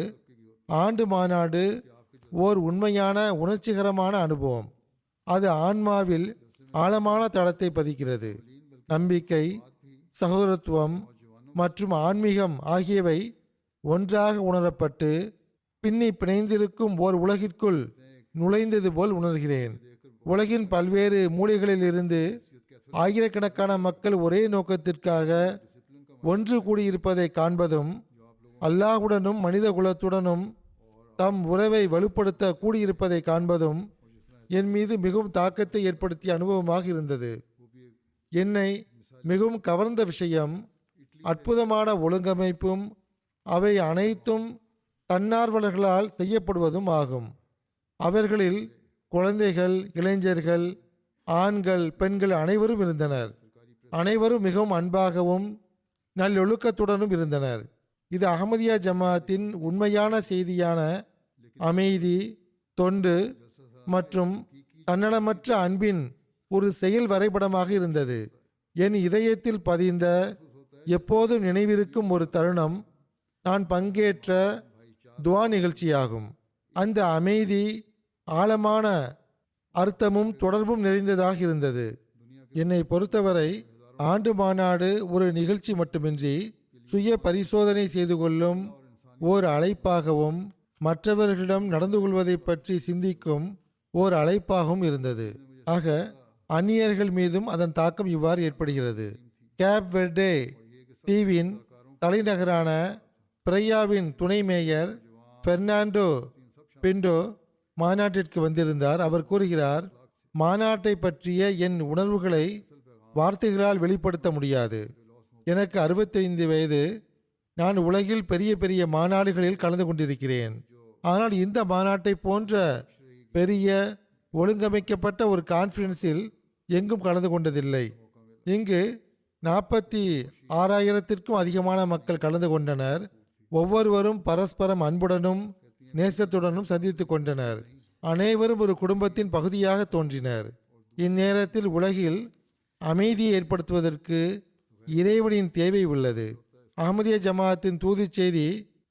ஆண்டு மாநாடு ஓர் உண்மையான உணர்ச்சிகரமான அனுபவம். அது ஆன்மாவில் ஆழமான தளத்தை பதிக்கிறது. நம்பிக்கை, சகோதரத்துவம் மற்றும் ஆன்மீகம் ஆகியவை ஒன்றாக உணரப்பட்டு பின்னி பிணைந்திருக்கும் ஓர் உலகிற்குள் நுழைந்தது போல் உணர்கிறேன். உலகின் பல்வேறு மூலைகளில் இருந்து ஆயிரக்கணக்கான மக்கள் ஒரே நோக்கத்திற்காக ஒன்று கூடியிருப்பதை காண்பதும் அல்லாஹுடனும் மனித குலத்துடனும் தம் உறவை வலுப்படுத்த கூடியிருப்பதை காண்பதும் என் மீது மிகவும் தாக்கத்தை ஏற்படுத்திய அனுபவமாக இருந்தது. என்னை மிகவும் கவர்ந்த விஷயம் அற்புதமான ஒழுங்கமைப்பும் அவை அனைத்தும் தன்னார்வலர்களால் செய்யப்படுவதும் ஆகும். அவர்களில் குழந்தைகள், இளைஞர்கள், ஆண்கள், பெண்கள் அனைவரும் இருந்தனர். அனைவரும் மிகவும் அன்பாகவும் நல்லொழுக்கத்துடனும் இருந்தனர். இது அஹமதியா ஜமாத்தின் உண்மையான செய்தியான அமைதி, தொண்டு மற்றும் தன்னலமற்ற அன்பின் ஒரு செயல் வரைபடமாக இருந்தது. என் இதயத்தில் பதிந்த எப்போதும் நினைவிருக்கும் ஒரு தருணம் நான் பங்கேற்ற துவா நிகழ்ச்சியாகும். அந்த அமைதி ஆழமான அர்த்தமும் தொடர்பும் நிறைந்ததாக இருந்தது. என்னை பொறுத்தவரை ஆண்டு மாநாடு ஒரு நிகழ்ச்சி மட்டுமின்றி சுய பரிசோதனை செய்து கொள்ளும் ஓர் அழைப்பாகவும் மற்றவர்களிடம் நடந்து கொள்வதை பற்றி சிந்திக்கும் ஓர் அழைப்பாகவும் இருந்தது. ஆக அந்நியர்கள் மீதும் அதன் தாக்கம் இவ்வாறு ஏற்படுகிறது. கேப் வெர்டே தீவின் தலைநகரான பிரையாவின் துணை மேயர் பெர்னாண்டோ பிண்டோ மாநாட்டிற்கு வந்திருந்தார். அவர் கூறுகிறார், மாநாட்டை பற்றிய என் உணர்வுகளை வார்த்தைகளால் வெளிப்படுத்த முடியாது. எனக்கு 65 வயது. நான் உலகில் பெரிய பெரிய மாநாடுகளில் கலந்து கொண்டிருக்கிறேன். ஆனால் இந்த மாநாட்டை போன்ற பெரிய ஒழுங்கமைக்கப்பட்ட ஒரு கான்ஃபரன்ஸில் எங்கும் கலந்து கொண்டதில்லை. இங்கு 46,000த்திற்கும் அதிகமான மக்கள் கலந்து கொண்டனர். ஒவ்வொருவரும் பரஸ்பரம் அன்புடனும் நேசத்துடனும் சந்தித்து கொண்டனர். அனைவரும் ஒரு குடும்பத்தின் பகுதியாக தோன்றினர். இந்நேரத்தில் உலகில் அமைதியை ஏற்படுத்துவதற்கு இறைவனின் தேவை உள்ளது. அஹ்மதிய ஜமாஅத்தின் தூது செய்தி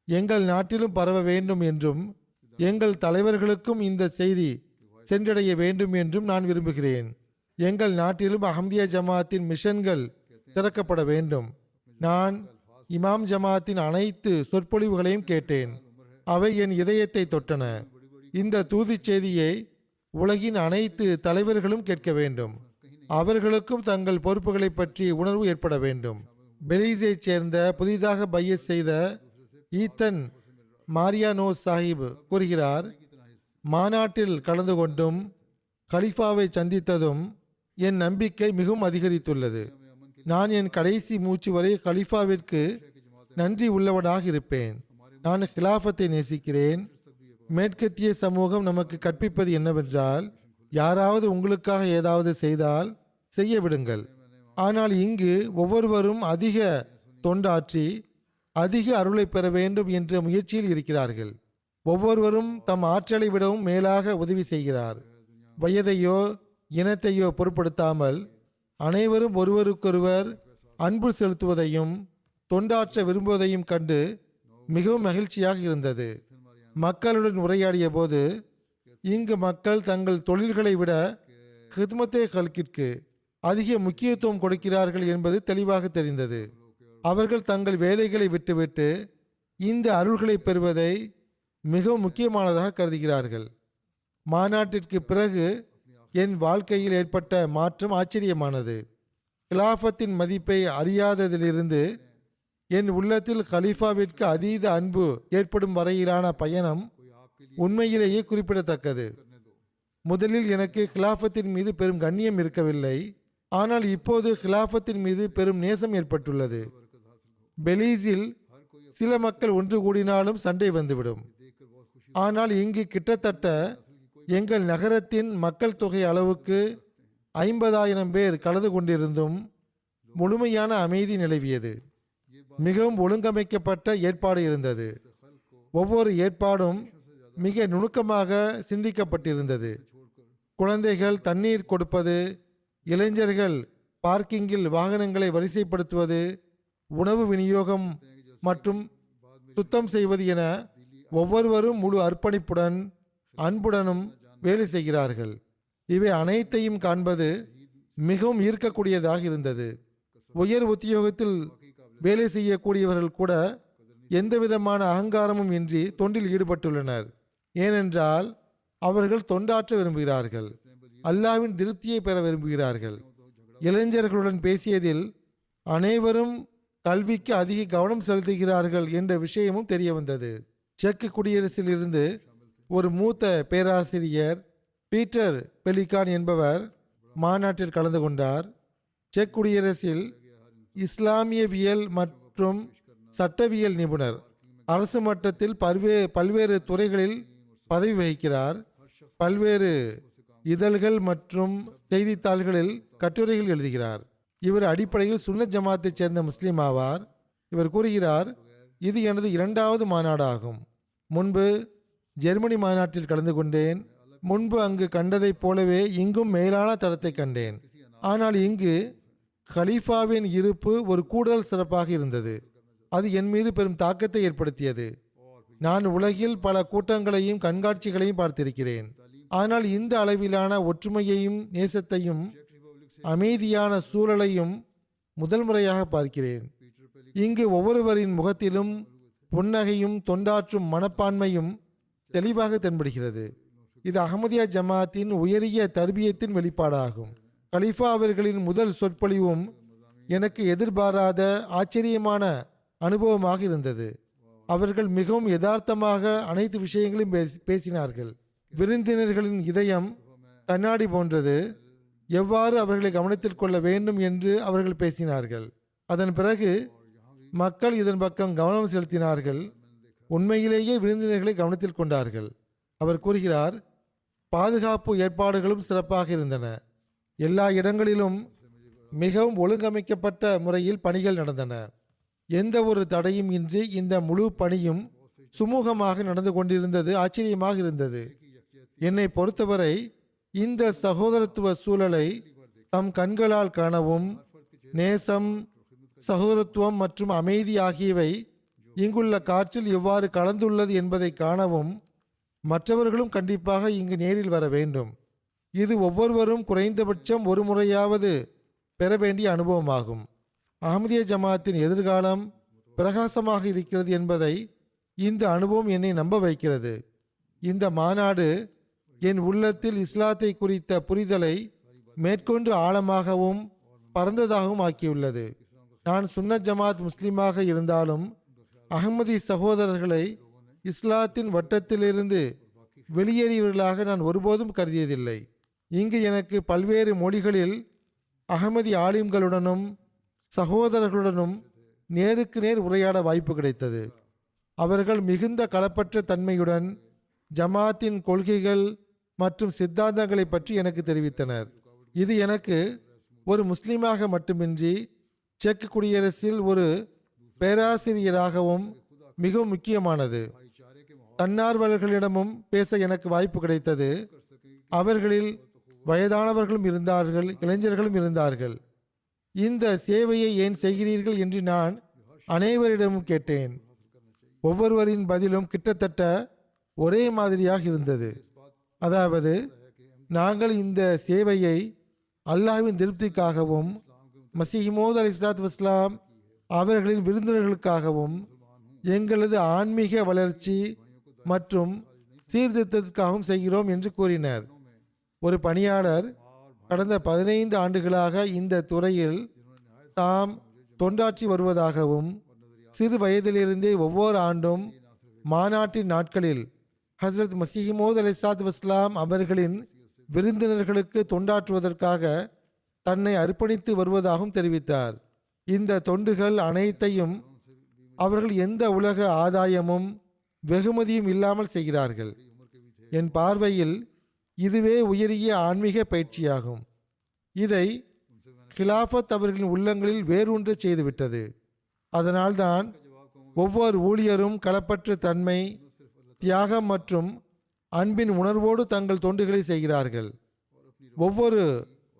எங்கள் நாட்டிலும் பரவ வேண்டும் என்றும் எங்கள் தலைவர்களுக்கும் இந்த செய்தி சென்றடைய வேண்டும் என்றும் நான் விரும்புகிறேன். எங்கள் நாட்டிலும் அஹ்மதிய ஜமாஅத்தின் மிஷன்கள் திறக்கப்பட வேண்டும். நான் இமாம் ஜமாஅத்தின் அனைத்து சொற்பொழிவுகளையும் கேட்டேன். அவை என் இதயத்தை தொட்டன. இந்த தூது செய்தியை உலகின் அனைத்து தலைவர்களும் கேட்க வேண்டும். அவர்களுக்கும் தங்கள் பொறுப்புகளை பற்றி உணர்வு ஏற்பட வேண்டும். பெலிஸை சேர்ந்த புதிதாக பையஸ் செய்த ஈத்தன் மாரியானோ சாஹிப் கூறுகிறார், மாநாட்டில் கலந்து கொண்டும் கலிஃபாவை சந்தித்ததும் என் நம்பிக்கை மிகவும் அதிகரித்துள்ளது. நான் என் கடைசி மூச்சு வரை கலிஃபாவிற்கு நன்றி உள்ளவனாக இருப்பேன். நான் ஹிலாஃபத்தை நேசிக்கிறேன். மேற்கத்திய சமூகம் நமக்கு கற்பிப்பது என்னவென்றால், யாராவது உங்களுக்காக ஏதாவது செய்தால் செய்ய விடுங்கள். ஆனால் இங்கு ஒவ்வொருவரும் அதிக தொண்டாற்றி அதிக அருளை பெற வேண்டும் என்ற முயற்சியில் இருக்கிறார்கள். ஒவ்வொருவரும் தம் ஆற்றலை விடவும் மேலாக உதவி செய்கிறார். வயதையோ இனத்தையோ பொருட்படுத்தாமல் அனைவரும் ஒருவருக்கொருவர் அன்பு செலுத்துவதையும் தொண்டாற்ற விரும்புவதையும் கண்டு மிகவும் மகிழ்ச்சியாக இருந்தது. மக்களுடன் உரையாடிய போது இங்கு மக்கள் தங்கள் தொழில்களை விட ஹித்மத்தே கல்கிற்கு அதிக முக்கியத்துவம் கொடுக்கிறார்கள் என்பது தெளிவாக தெரிந்தது. அவர்கள் தங்கள் வேலைகளை விட்டுவிட்டு இந்த அருள்களை பெறுவதை மிகவும் முக்கியமானதாக கருதுகிறார்கள். மாநாட்டிற்கு பிறகு என் வாழ்க்கையில் ஏற்பட்ட மாற்றம் ஆச்சரியமானது. கிலாஃபத்தின் மதிப்பை அறியாததிலிருந்து என் உள்ளத்தில் கலீஃபாவிற்கு அதீத அன்பு ஏற்படும் வரையிலான பயணம் உண்மையிலேயே குறிப்பிடத்தக்கது. முதலில் எனக்கு கிலாஃபத்தின் மீது பெரும் கண்ணியம் இருக்கவில்லை. ஆனால் இப்போது கிலாஃபத்தின் மீது பெரும் நேசம் ஏற்பட்டுள்ளது. பெலீஸில் சில மக்கள் ஒன்று கூடினாலும் சண்டை வந்துவிடும். ஆனால் இங்கு கிட்டத்தட்ட எங்கள் நகரத்தின் மக்கள் தொகை அளவுக்கு 50,000 பேர் கலந்து கொண்டிருந்தும் முழுமையான அமைதி நிலவியது. மிகவும் ஒழுங்கமைக்கப்பட்ட ஏற்பாடு இருந்தது. ஒவ்வொரு ஏற்பாடும் மிக நுணுக்கமாக சிந்திக்கப்பட்டிருந்தது. குழந்தைகள் தண்ணீர் கொடுப்பது, இளைஞர்கள் பார்க்கிங்கில் வாகனங்களை வரிசைப்படுத்துவது, உணவு விநியோகம் மற்றும் சுத்தம் செய்வது என ஒவ்வொருவரும் முழு அர்ப்பணிப்புடன் அன்புடனும் வேலை செய்கிறார்கள். இவை அனைத்தையும் காண்பது மிகவும் ஈர்க்கக்கூடியதாக இருந்தது. உயர் உத்தியோகத்தில் வேலை செய்யக்கூடியவர்கள் கூட எந்தவிதமான அகங்காரமும் இன்றி தொண்டில் ஈடுபட்டுள்ளனர். ஏனென்றால் அவர்கள் தொண்டாற்ற விரும்புகிறார்கள், அல்லாஹ்வின் திருப்தியை பெற விரும்புகிறார்கள். இளைஞர்களுடன் பேசியதில் அனைவரும் கல்விக்கு அதிக கவனம் செலுத்துகிறார்கள் என்ற விஷயமும் தெரிய வந்தது. செக் குடியரசில் இருந்து ஒரு மூத்த பேராசிரியர் பீட்டர் பெலிகான் என்பவர் மாநாட்டில் கலந்து கொண்டார். செக் குடியரசில் இஸ்லாமியவியல் மற்றும் சட்டவியல் நிபுணர். அரசு மட்டத்தில் பல்வேறு துறைகளில் பதவி வகிக்கிறார். பல்வேறு இதழ்கள் மற்றும் செய்தித்தாள்களில் கட்டுரைகள் எழுதுகிறார். இவர் அடிப்படையில் சுன்னத் ஜமாத்தைச் சேர்ந்த முஸ்லீம் ஆவார். இவர் கூறுகிறார், இது எனது 2வது மாநாடாகும். முன்பு ஜெர்மனி மாநாட்டில் கலந்து கொண்டேன். முன்பு அங்கு கண்டதைப் போலவே இங்கும் மேலான தரத்தை கண்டேன். ஆனால் இங்கு கலீஃபாவின் இருப்பு ஒரு கூடுதல் சிறப்பாக இருந்தது. அது என் மீது பெரும் தாக்கத்தை ஏற்படுத்தியது. நான் உலகில் பல கூட்டங்களையும் கண்காட்சிகளையும் பார்த்திருக்கிறேன். ஆனால் இந்த அளவிலான ஒற்றுமையையும் நேசத்தையும் அமைதியான சூழலையும் முதல் முறையாக பார்க்கிறேன். இங்கு ஒவ்வொருவரின் முகத்திலும் புன்னகையும் தொண்டாற்றும் மனப்பான்மையும் தெளிவாக தென்படுகிறது. இது அஹமதியா ஜமாத்தின் உயரிய தர்பியத்தின் வெளிப்பாடாகும். கலீஃபா அவர்களின் முதல் சொற்பொழிவும் எனக்கு எதிர்பாராத ஆச்சரியமான அனுபவமாக இருந்தது. அவர்கள் மிகவும் யதார்த்தமாக அனைத்து விஷயங்களையும் பேசினார்கள். விருந்தினர்களின் இதயம் கண்ணாடி போன்றது. எவ்வாறு அவர்களை கவனத்தில் கொள்ள வேண்டும் என்று அவர்கள் பேசினார்கள். அதன் பிறகு மக்கள் இதன் பக்கம் கவனம் செலுத்தினார்கள். உண்மையிலேயே விருந்தினர்களை கவனத்தில் கொண்டார்கள். அவர் கூறுகிறார், பாதுகாப்பு ஏற்பாடுகளும் சிறப்பாக இருந்தன. எல்லா இடங்களிலும் மிகவும் ஒழுங்கமைக்கப்பட்ட முறையில் பணிகள் நடந்தன. எந்த ஒரு தடையும் இன்றி இந்த முழு பணியும் சுமூகமாக நடந்து கொண்டிருந்தது. ஆச்சரியமாக இருந்தது. என்னை பொறுத்தவரை இந்த சகோதரத்துவ சூழலை தம் கண்களால் காணவும், நேசம், சகோதரத்துவம் மற்றும் அமைதி ஆகியவை இங்குள்ள காற்றில் எவ்வாறு கலந்துள்ளது என்பதை காணவும் மற்றவர்களும் கண்டிப்பாக இங்கு நேரில் வர வேண்டும். இது ஒவ்வொருவரும் குறைந்தபட்சம் ஒரு முறையாவது பெற வேண்டிய அனுபவமாகும். அஹமதிய ஜமாத்தின் எதிர்காலம் பிரகாசமாக இருக்கிறது என்பதை இந்த அனுபவம் என்னை நம்ப வைக்கிறது. இந்த மாநாடு என் உள்ளத்தில் இஸ்லாத்தை குறித்த புரிதலை மேற்கொண்டு ஆழமாகவும் பரந்ததாகவும் ஆக்கியுள்ளது. நான் சுன்னத் ஜமாத் முஸ்லீமாக இருந்தாலும் அஹ்மதி சகோதரர்களை இஸ்லாத்தின் வட்டத்திலிருந்து வெளியேறியவர்களாக நான் ஒருபோதும் கருதியதில்லை. இங்கு எனக்கு பல்வேறு மொழிகளில் அஹ்மதி ஆலிம்களுடனும் சகோதரர்களுடனும் நேருக்கு நேர் உரையாட வாய்ப்பு கிடைத்தது. அவர்கள் மிகுந்த களப்பற்ற தன்மையுடன் ஜமாத்தின் கொள்கைகள் மற்றும் சித்தாந்தங்களை பற்றி எனக்கு தெரிவித்தனர். இது எனக்கு ஒரு முஸ்லீமாக மட்டுமின்றி செக் குடியரசில் ஒரு பேராசிரியராகவும் மிகவும் முக்கியமானது. தன்னார்வலர்களிடமும் பேச எனக்கு வாய்ப்பு கிடைத்தது. அவர்களில் வயதானவர்களும் இருந்தார்கள், இளைஞர்களும் இருந்தார்கள். இந்த சேவையை ஏன் செய்கிறீர்கள் என்று நான் அனைவரிடமும் கேட்டேன். ஒவ்வொருவரின் பதிலும் கிட்டத்தட்ட ஒரே மாதிரியாக இருந்தது. அதாவது, நாங்கள் இந்த சேவையை அல்லாஹ்வின் திருப்திக்காகவும் மசீஹ் அலைஹிஸ்ஸலாத்து வஸ்ஸலாம் அவர்களின் விருந்தினர்களுக்காகவும் எங்களது ஆன்மீக வளர்ச்சி மற்றும் சீர்திருத்தத்திற்காகவும் செய்கிறோம் என்று கூறினர். ஒரு பணியாளர் கடந்த 15 ஆண்டுகளாக இந்த துறையில் தாம் தொண்டாற்றி வருவதாகவும் சிறு வயதிலிருந்தே ஒவ்வொரு ஆண்டும் மாநாட்டின் நாட்களில் ஹஸ்ரத் மசீஹ் அலைஹிஸ்ஸலாத்து வஸ்ஸலாம் அவர்களின் விருந்தினர்களுக்கு தொண்டாற்றுவதற்காக தன்னை அர்ப்பணித்து வருவதாகவும் தெரிவித்தார். இந்த தொண்டுகள் அனைத்தையும் அவர்கள் எந்த உலக ஆதாயமும் வெகுமதியும் இல்லாமல் செய்கிறார்கள். என் பார்வையில் இதுவே உயரிய ஆன்மீக பயிற்சியாகும். இதை ஹிலாஃபத் அவர்களின் உள்ளங்களில் வேரூன்ற செய்துவிட்டது. அதனால்தான் ஒவ்வொரு ஊழியரும் களப்பற்ற தன்மை, தியாகம் மற்றும் அன்பின் உணர்வோடு தங்கள் தொண்டுகளை செய்கிறார்கள். ஒவ்வொரு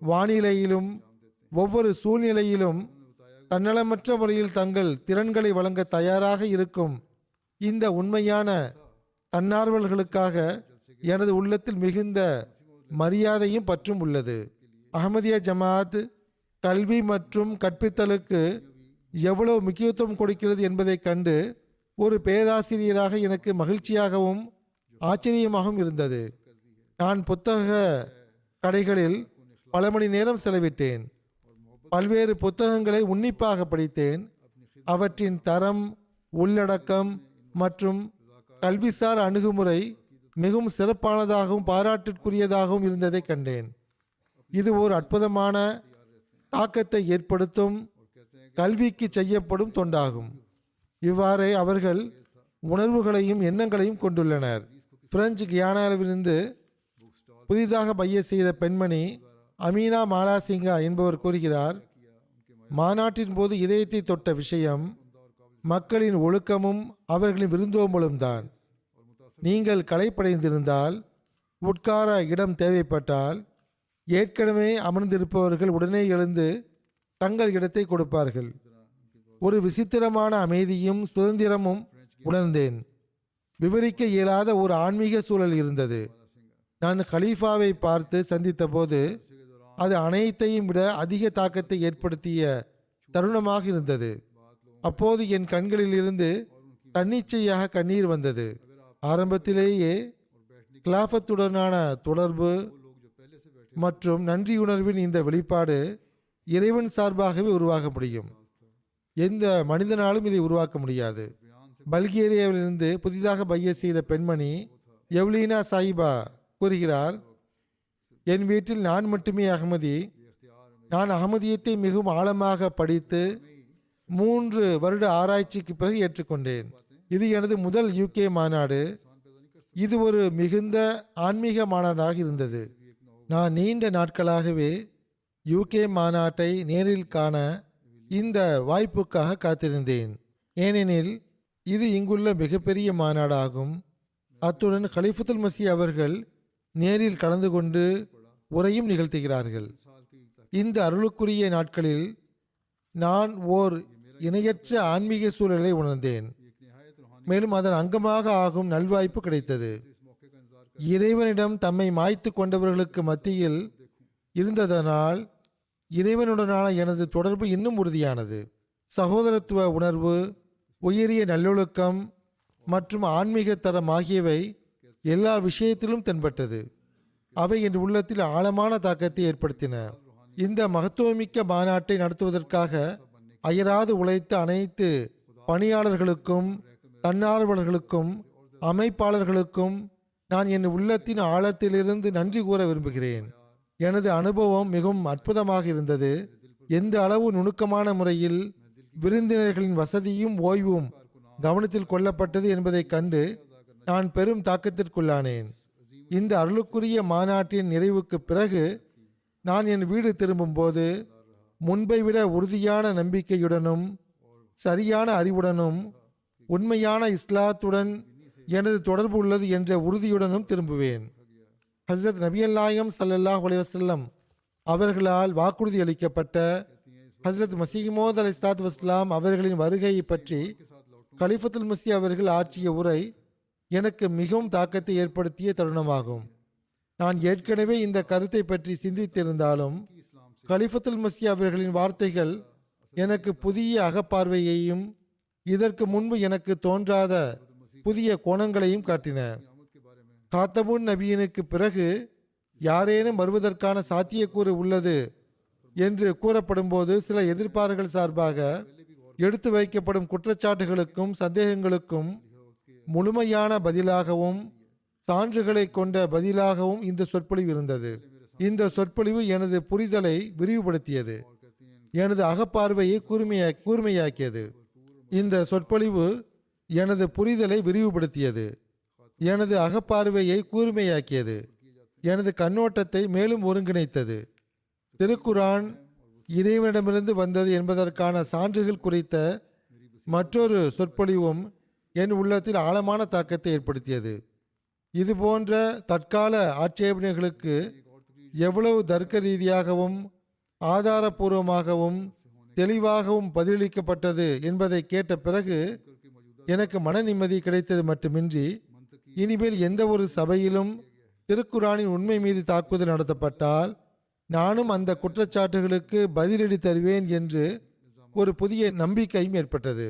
வானிலையிலும் ஒவ்வொரு சூழ்நிலையிலும் தன்னலமற்ற முறையில் தங்கள் திறன்களை வழங்க தயாராக இருக்கும் இந்த உண்மையான தன்னார்வலர்களுக்காக எனது உள்ளத்தில் மிகுந்த மரியாதையும் பற்றும் உள்ளது. அஹமதியா ஜமாத் கல்வி மற்றும் கற்பித்தலுக்கு எவ்வளவு முக்கியத்துவம் கொடுக்கிறது என்பதைக் கண்டு ஒரு பேராசிரியராக எனக்கு மகிழ்ச்சியாகவும் ஆச்சரியமாகவும் இருந்தது. நான் புத்தக கடைகளில் பல மணி நேரம் செலவிட்டேன். பல்வேறு புத்தகங்களை உன்னிப்பாக படித்தேன். அவற்றின் தரம், உள்ளடக்கம் மற்றும் கல்விசார் அணுகுமுறை மிகவும் சிறப்பானதாகவும் பாராட்டிற்குரியதாகவும் இருந்ததை கண்டேன். இது ஒரு அற்புதமான தாக்கத்தை ஏற்படுத்தும் கல்விக்கு செய்யப்படும் தொண்டாகும். இவ்வாறே அவர்கள் உணர்வுகளையும் எண்ணங்களையும் கொண்டுள்ளனர். பிரெஞ்சு கியானாவிலிருந்து புதிதாக பைய செய்த பெண்மணி அமீனா மாலாசிங்கா என்பவர் கூறுகிறார், மாநாட்டின் போது இதயத்தை தொட்ட விஷயம் மக்களின் ஒழுக்கமும் அவர்களின் விருந்தோம்பலும் தான். நீங்கள் களைப்படைந்திருந்தால், உட்கார இடம் தேவைப்பட்டால், ஏற்கனவே அமர்ந்திருப்பவர்கள் உடனே எழுந்து தங்கள் இடத்தை கொடுப்பார்கள். ஒரு விசித்திரமான அமைதியும் சுதந்திரமும் உணர்ந்தேன். விவரிக்க இயலாத ஒரு ஆன்மீக சூழல் இருந்தது. நான் கலீஃபாவை பார்த்து சந்தித்த போது அது அனைத்தையும் விட அதிக தாக்கத்தை ஏற்படுத்திய தருணமாக இருந்தது. அப்போது என் கண்களில் இருந்து தன்னிச்சையாக கண்ணீர் வந்தது. ஆரம்பத்திலேயே கிலாஃபத்துடனான தொடர்பு மற்றும் நன்றியுணர்வின் இந்த வெளிப்பாடு இறைவன் சார்பாகவே உருவாக முடியும். எந்த மனிதனாலும் இதை உருவாக்க முடியாது. பல்கேரியாவிலிருந்து புதிதாக பைய செய்த பெண்மணி எவ்லீனா சாயிபா கூறுகிறார், என் வீட்டில் நான் மட்டுமே அகமதி. நான் அகமதியத்தை மிகவும் ஆழமாக படித்து 3 வருட ஆராய்ச்சிக்கு பிறகு ஏற்றுக்கொண்டேன். இது எனது முதல் UK மாநாடு. இது ஒரு மிகுந்த ஆன்மீக மாநாடாக இருந்தது. நான் நீண்ட நாட்களாகவே UK மாநாட்டை நேரில் காண இந்த வாய்ப்புக்காக காத்திருந்தேன். ஏனெனில் இது இங்குள்ள மிகப்பெரிய மாநாடாகும். அத்துடன் கலிஃபத்துல் மசீஹ் அவர்கள் நேரில் கலந்து கொண்டு உரையும் நிகழ்த்துகிறார்கள். இந்த அருளுக்குரிய நாட்களில் நான் ஓர் இணையற்ற ஆன்மீக சூழலை உணர்ந்தேன். மேலும் அதன் அங்கமாக ஆகும் நல்வாய்ப்பு கிடைத்தது. இறைவனிடம் தம்மை மாய்த்து கொண்டவர்களுக்கு மத்தியில் இருந்ததனால் இறைவனுடனான எனது தொடர்பு இன்னும் உறுதியானது. சகோதரத்துவ உணர்வு, உயரிய நல்லொழுக்கம் மற்றும் ஆன்மீக தரம் ஆகியவை எல்லா விஷயத்திலும் தென்பட்டது. அவை என் உள்ளத்தில் ஆழமான தாக்கத்தை ஏற்படுத்தின. இந்த மகத்துவமிக்க மாநாட்டை நடத்துவதற்காக அயராது உழைத்த அனைத்து பணியாளர்களுக்கும், தன்னார்வலர்களுக்கும், அமைப்பாளர்களுக்கும் நான் என் உள்ளத்தின் ஆழத்திலிருந்து நன்றி கூற விரும்புகிறேன். எனது அனுபவம் மிகவும் அற்புதமாக இருந்தது. எந்த அளவு நுணுக்கமான முறையில் விருந்தினர்களின் வசதியும் ஓய்வும் கவனத்தில் கொள்ளப்பட்டது என்பதை கண்டு நான் பெரும் தாக்கத்திற்குள்ளானேன். இந்த அருளுக்குரிய மாநாட்டின் நிறைவுக்கு பிறகு நான் என் வீடு திரும்பும்போது முன்பை விட உறுதியான நம்பிக்கையுடனும் சரியான அறிவுடனும் உண்மையான இஸ்லாத்துடன் எனது தொடர்பு உள்ளது என்ற உறுதியுடனும் திரும்புவேன். ஹஸ்ரத் நபியல் நாயகம் ஸல்லல்லாஹு அலைஹி வஸல்லம் அவர்களால் வாக்குறுதி அளிக்கப்பட்ட ஹஸ்ரத் மஸீஹ் மவ்ஊத் அலைஹிஸ்ஸலாத்து வஸ்ஸலாம் அவர்களின் வருகையை பற்றி கலிஃபத்துல் மஸீஹ் அவர்கள் ஆற்றிய உரை எனக்கு மிகவும் தாக்கத்தை ஏற்படுத்திய தருணமாகும். நான் ஏற்கனவே இந்த கருத்தை பற்றி சிந்தித்திருந்தாலும் கலிஃபத்துல் மஸீஹ் அவர்களின் வார்த்தைகள் எனக்கு புதிய அகப்பார்வையையும் இதற்கு முன்பு எனக்கு தோன்றாத புதிய கோணங்களையும் காட்டின. காத்தமுன் நபியினுக்கு பிறகு யாரேனும் வருவதற்கான சாத்தியக்கூறு உள்ளது என்று கூறப்படும்போது சில எதிர்ப்பாளர்கள் சார்பாக எடுத்து வைக்கப்படும் குற்றச்சாட்டுகளுக்கும் சந்தேகங்களுக்கும் முழுமையான பதிலாகவும் சான்றுகளை கொண்ட பதிலாகவும் இந்த சொற்பொழிவு இருந்தது. இந்த சொற்பொழிவு எனது புரிதலை விரிவுபடுத்தியது, எனது அகப்பார்வையை கூர்மையாக்கியது. இந்த சொற்பொழிவு எனது புரிதலை விரிவுபடுத்தியது, எனது அகப்பார்வையை கூர்மையாக்கியது, எனது கண்ணோட்டத்தை மேலும் ஒருங்கிணைத்தது. திருக்குரான் இறைவனிடமிருந்து வந்தது என்பதற்கான சான்றுகள் குறித்த மற்றொரு சொற்பொழிவும் என் உள்ளத்தில் ஆழமான தாக்கத்தை ஏற்படுத்தியது. இதுபோன்ற தற்கால ஆட்சேபனைகளுக்கு எவ்வளவு தர்க்க ரீதியாகவும் ஆதாரபூர்வமாகவும் தெளிவாகவும் பதிலளிக்கப்பட்டது என்பதை கேட்ட பிறகு எனக்கு மன நிம்மதி கிடைத்தது மட்டுமின்றி இனிமேல் எந்த ஒரு சபையிலும் திருக்குரானின் உண்மை மீது தாக்குதல் நடத்தப்பட்டால் நானும் அந்த குற்றச்சாட்டுகளுக்கு பதிலடி தருவேன் என்று ஒரு புதிய நம்பிக்கையும் ஏற்பட்டது.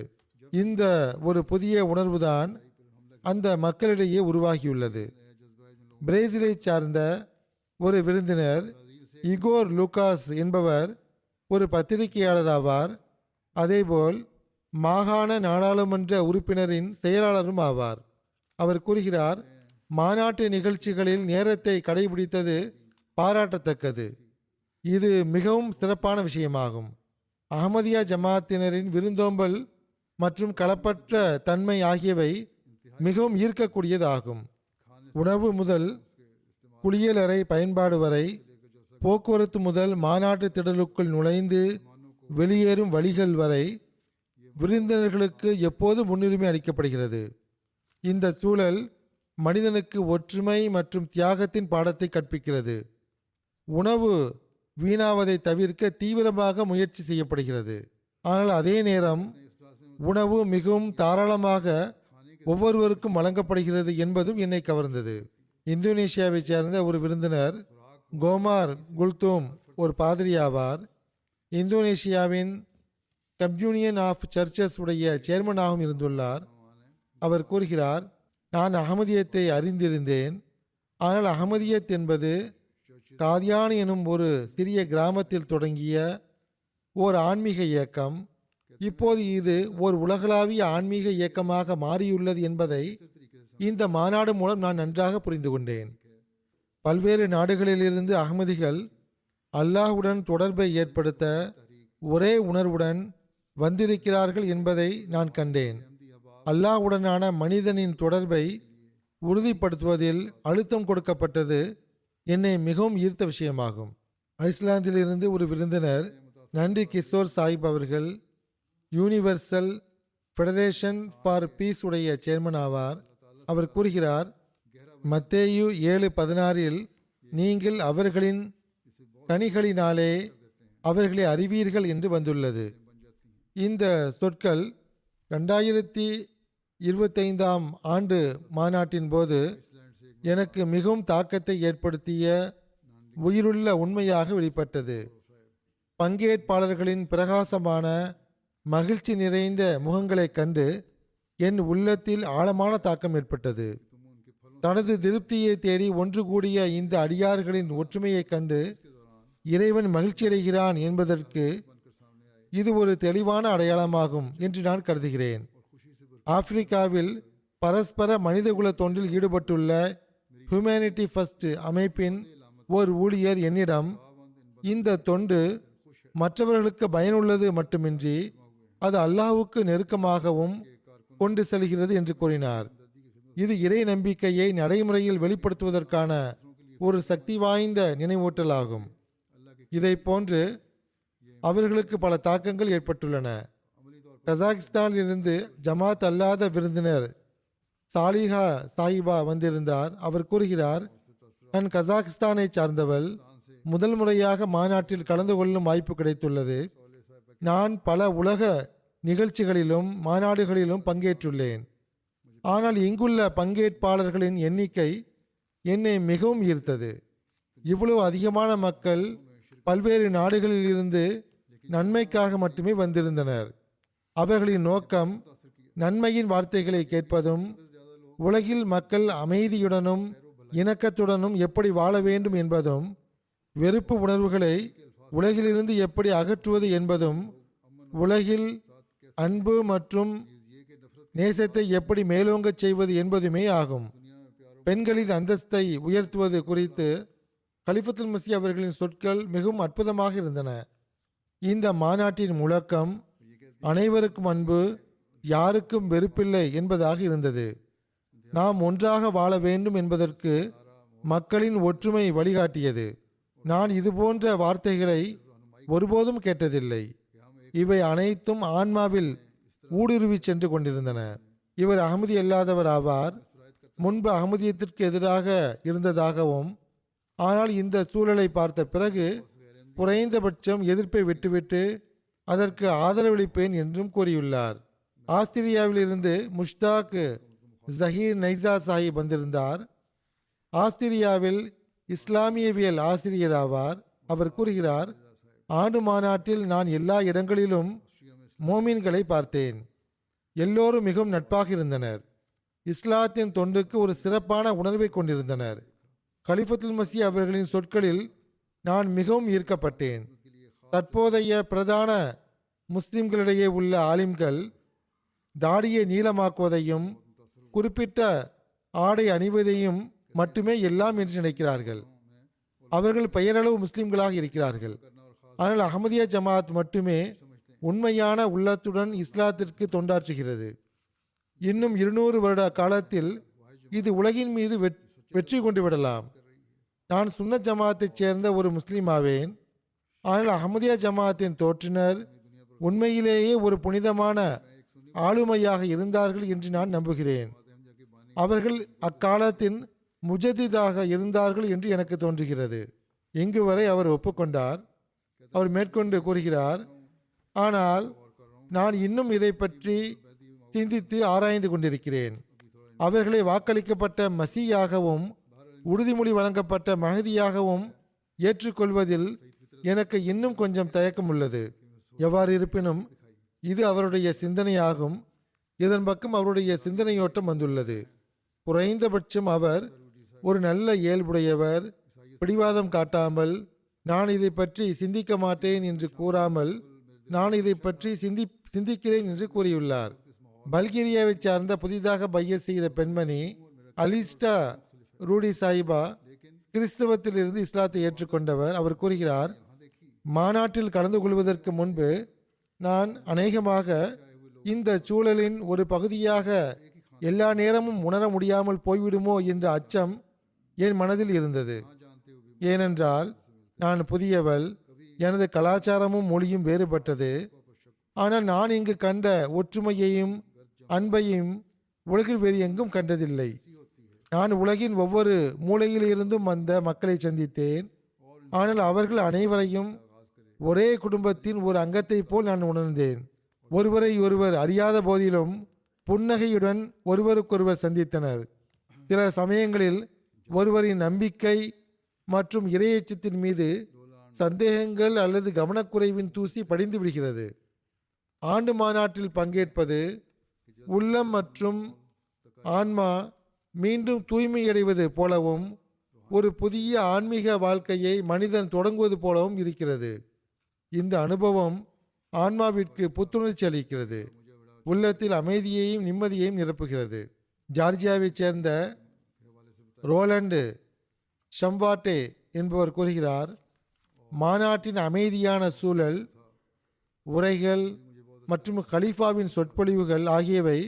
இந்த ஒரு புதிய உணர்வுதான் அந்த மக்களிடையே உருவாகியுள்ளது. பிரேசிலை சார்ந்த ஒரு விருந்தினர் இகோர் லூகாஸ் என்பவர் ஒரு பத்திரிகையாளர் ஆவார். அதேபோல் மாகாண நாடாளுமன்ற உறுப்பினரின் செயலாளரும் ஆவார். அவர் கூறுகிறார், மாநாட்டு நிகழ்ச்சிகளில் நேரத்தை கடைபிடித்தது பாராட்டத்தக்கது. இது மிகவும் சிறப்பான விஷயமாகும். அஹமதியா ஜமாத்தினரின் விருந்தோம்பல் மற்றும் களப்பற்ற தன்மை ஆகியவை மிகவும் ஈர்க்கக்கூடியதாகும். உணவு முதல் குளியலறை பயன்பாடு வரை, போக்குவரத்து முதல் மாநாட்டு திடலுக்குள் நுழைந்து வெளியேறும் வழிகள் வரை விருந்தினர்களுக்கு எப்போது முன்னுரிமை அளிக்கப்படுகிறது. இந்த சூழல் மனிதனுக்கு ஒற்றுமை மற்றும் தியாகத்தின் பாடத்தை கற்பிக்கிறது. உணவு வீணாவதை தவிர்க்க தீவிரமாக முயற்சி செய்யப்படுகிறது. ஆனால் அதே நேரம் உணவு மிகவும் தாராளமாக ஒவ்வொருவருக்கும் வழங்கப்படுகிறது என்பதும் என்னை கவர்ந்தது. இந்தோனேஷியாவை சேர்ந்த ஒரு விருந்தினர் கோமார் குல்தூம் ஒரு பாதிரி ஆவார். இந்தோனேஷியாவின் கம்யூனியன் ஆஃப் சர்ச்சஸ் உடைய சேர்மனாகவும் இருந்துள்ளார். அவர் கூறுகிறார், நான் அகமதியத்தை அறிந்திருந்தேன். ஆனால் அகமதியத் என்பது காதியான் எனும் ஒரு சிறிய கிராமத்தில் தொடங்கிய ஓர் ஆன்மீக இயக்கம். இப்போது இது ஒரு உலகளாவிய ஆன்மீக இயக்கமாக மாறியுள்ளது என்பதை இந்த மாநாடு மூலம் நான் நன்றாக புரிந்து கொண்டேன். பல்வேறு நாடுகளிலிருந்து அகமதிகள் அல்லாஹுடன் தொடர்பை ஏற்படுத்த ஒரே உணர்வுடன் வந்திருக்கிறார்கள் என்பதை நான் கண்டேன். அல்லாஹுடனான மனிதனின் தொடர்பை உறுதிப்படுத்துவதில் அழுத்தம் கொடுக்கப்பட்டது என்னை மிகவும் ஈர்த்த விஷயமாகும். ஐஸ்லாந்திலிருந்து ஒரு விருந்தினர் நன்றி கிஷோர் சாஹிப் அவர்கள் யூனிவர்சல் ஃபெடரேஷன் ஃபார் பீஸ் உடைய சேர்மன் ஆவார். அவர் கூறுகிறார், மத்தேயு 7:16 நீங்கள் அவர்களின் கனிகளினாலே அவர்களை அறிவீர்கள் என்று வந்துள்ளது. இந்த சொற்கள் 2025 ஆண்டு மாநாட்டின் போது எனக்கு மிகவும் தாக்கத்தை ஏற்படுத்திய உயிருள்ள உண்மையாக வெளிப்பட்டது. பங்கேற்பாளர்களின் பிரகாசமான மகிழ்ச்சி நிறைந்த முகங்களைக் கண்டு என் உள்ளத்தில் ஆழமான தாக்கம் ஏற்பட்டது. தனது திருப்தியை தேடி ஒன்று கூடிய இந்த அடியார்களின் ஒற்றுமையைக் கண்டு இறைவன் மகிழ்ச்சியடைகிறான் என்பதற்கு இது ஒரு தெளிவான அடையாளமாகும் என்று நான் கருதுகிறேன். ஆப்பிரிக்காவில் பரஸ்பர மனிதகுல தொண்டில் ஈடுபட்டுள்ள ஹியூமனிட்டி ஃபர்ஸ்ட் அமைப்பின் ஓர் ஊழியர் என்னிடம் இந்த தொண்டு மற்றவர்களுக்கு பயனுள்ளது மட்டுமின்றி அது அல்லாஹ்வுக்கு நெருக்கமாகவும் கொண்டு செல்கிறது என்று கூறினார். இது இறை நம்பிக்கையை நடைமுறையில் வெளிப்படுத்துவதற்கான ஒரு சக்தி வாய்ந்த நினைவூட்டலாகும். இதை போன்று அவர்களுக்கு பல தாக்கங்கள் ஏற்பட்டுள்ளன. கசாகிஸ்தானில் இருந்து ஜமாத் அல்லாத விருந்தினர் சாலிஹா சாஹிபா வந்திருந்தார். அவர் கூறுகிறார், நான் கசாகிஸ்தானை சார்ந்தவள். முதல் முறையாக மாநாட்டில் கலந்து கொள்ளும் வாய்ப்பு கிடைத்துள்ளது. நான் பல உலக நிகழ்ச்சிகளிலும் மாநாடுகளிலும் பங்கேற்றுள்ளேன். ஆனால் இங்குள்ள பங்கேற்பாளர்களின் எண்ணிக்கை என்னை மிகவும் ஈர்த்தது. இவ்வளவு அதிகமான மக்கள் பல்வேறு நாடுகளில் இருந்து நன்மைக்காக மட்டுமே வந்திருந்தனர். அவர்களின் நோக்கம் நன்மையின் வார்த்தைகளை கேட்பதும் உலகில் மக்கள் அமைதியுடனும் இணக்கத்துடனும் எப்படி வாழ வேண்டும் என்பதும் வெறுப்பு உணர்வுகளை உலகிலிருந்து எப்படி அகற்றுவது என்பதும் உலகில் அன்பு மற்றும் நேசத்தை எப்படி மேலோங்கச் செய்வது என்பதுமே ஆகும். பெண்களின் அந்தஸ்தை உயர்த்துவது குறித்து கலிஃபத்துல் மஸீஹ் அவர்களின் சொற்கள் மிகவும் அற்புதமாக இருந்தன. இந்த மாநாட்டின் முழக்கம் அனைவருக்கும் அன்பு, யாருக்கும் வெறுப்பில்லை என்பதாக இருந்தது. நாம் ஒன்றாக வாழ வேண்டும் என்பதற்கு மக்களின் ஒற்றுமை வழிகாட்டியது. நான் இதுபோன்ற வார்த்தைகளை ஒருபோதும் கேட்டதில்லை. இவை அனைத்தும் ஆன்மாவில் ஊடுருவி சென்று கொண்டிருந்தன. இவர் அகமதி அல்லாதவர் ஆவார். முன்பு அகமதியத்திற்கு எதிராக இருந்ததாகவும், ஆனால் இந்த சூழலை பார்த்த பிறகு குறைந்தபட்சம் எதிர்ப்பை விட்டுவிட்டு அதற்கு ஆதரவளிப்பேன் என்றும் கூறியுள்ளார். ஆஸ்திரியாவிலிருந்து முஷ்தாக் ஜஹீர் நைசா சாஹிப் வந்திருந்தார். ஆஸ்திரியாவில் இஸ்லாமியவியல் ஆசிரியர் ஆவார். அவர் கூறுகிறார், ஆண்டு மாநாட்டில் நான் எல்லா இடங்களிலும் மோமீன்களை பார்த்தேன். எல்லோரும் மிகவும் நட்பாக இருந்தனர். இஸ்லாத்தின் தொண்டுக்கு ஒரு சிறப்பான உணர்வை கொண்டிருந்தனர். கலிஃபத்துல் மஸீஹ் அவர்களின் சொற்களில் நான் மிகவும் ஈர்க்கப்பட்டேன். தற்போதைய பிரதான முஸ்லிம்களிடையே உள்ள ஆலிம்கள் தாடியை நீளமாக்குவதையும் குறிப்பிட்ட ஆடை அணிவதையும் மட்டுமே எல்லாம் என்று நினைக்கிறார்கள். அவர்கள் பெயரளவு முஸ்லிம்களாக இருக்கிறார்கள். ஆனால் அஹமதியா ஜமாத் மட்டுமே உண்மையான உள்ளத்துடன் இஸ்லாத்திற்கு தொண்டாற்றுகிறது. இன்னும் 200 வருட காலத்தில் இது உலகின் மீது வெற்றி கொண்டு விடலாம். நான் சுன்னத் ஜமாத்தைச் சேர்ந்த ஒரு முஸ்லீம் ஆவேன். ஆனால் அஹமதியா ஜமாத்தின் தோற்றுனர் உண்மையிலேயே ஒரு புனிதமான ஆளுமையாக இருந்தார்கள் என்று நான் நம்புகிறேன். அவர்கள் அக்காலத்தின் முஜதிதாக இருந்தார்கள் என்று எனக்கு தோன்றுகிறது. இங்கு வரை அவர் ஒப்புக்கொண்டார். அவர் மேற்கொண்டு கூறுகிறார், ஆனால் நான் இன்னும் இதை பற்றி சிந்தித்து ஆராய்ந்து கொண்டிருக்கிறேன். அவர்களை வாக்களிக்கப்பட்ட மசீயாகவும் உறுதிமொழி வழங்கப்பட்ட மஹதியாகவும் ஏற்றுக்கொள்வதில் எனக்கு இன்னும் கொஞ்சம் தயக்கம் உள்ளது. எவ்வாறு இருப்பினும் இது அவருடைய சிந்தனையாகும். இதன் பக்கம் அவருடைய சிந்தனையோட்டம் வந்துள்ளது. குறைந்தபட்சம் அவர் ஒரு நல்ல இயல்புடையவர், பிடிவாதம் காட்டாமல் நான் இதை பற்றி சிந்திக்க மாட்டேன் என்று கூறாமல் நான் இதை பற்றி சிந்திக்கிறேன் என்று கூறியுள்ளார். பல்கேரியாவை சார்ந்த புதிதாக பைய செய்த பெண்மணி அலிஸ்டா ரூடி சாயிபா கிறிஸ்தவத்திலிருந்து இஸ்லாத்தை ஏற்றுக்கொண்டவர். அவர் கூறுகிறார், மாநாட்டில் கலந்து கொள்வதற்கு முன்பு நான் அநேகமாக இந்த சூழலின் ஒரு பகுதியாக எல்லா நேரமும் உணர முடியாமல் போய்விடுமோ என்ற அச்சம் என் மனதில் இருந்தது. ஏனென்றால் நான் புதியவள், எனது கலாச்சாரமும் மொழியும் வேறுபட்டது. ஆனால் நான் இங்கு கண்ட ஒற்றுமையையும் அன்பையும் உலகில் வேறு எங்கும் கண்டதில்லை. நான் உலகின் ஒவ்வொரு மூலையிலிருந்தும் வந்த மக்களை சந்தித்தேன். ஆனால் அவர்கள் அனைவரையும் ஒரே குடும்பத்தின் ஒரு அங்கத்தை போல் நான் உணர்ந்தேன். ஒருவரை ஒருவர் அறியாத போதிலும் புன்னகையுடன் ஒருவருக்கொருவர் சந்தித்தனர். சில சமயங்களில் ஒருவரின் நம்பிக்கை மற்றும் இறையச்சத்தின் மீது சந்தேகங்கள் அல்லது கவனக்குறைவின் தூசி படிந்து விடுகிறது. ஆண்டு மாநாட்டில் பங்கேற்பது உள்ளம் மற்றும் ஆன்மா மீண்டும் தூய்மையடைவது போலவும் ஒரு புதிய ஆன்மீக வாழ்க்கையை மனிதன் தொடங்குவது போலவும் இருக்கிறது. இந்த அனுபவம் ஆன்மாவிற்கு புத்துணர்ச்சி அளிக்கிறது, உள்ளத்தில் அமைதியையும் நிம்மதியையும் நிரப்புகிறது. ஜார்ஜியாவைச் சேர்ந்த ரோலண்டு ஷம்வாட்டே என்பவர் கூறுகிறார், மாநாட்டின் அமைதியான சூழல், உரைகள் மற்றும் கலீஃபாவின் சொற்பொழிவுகள் ஆகியவை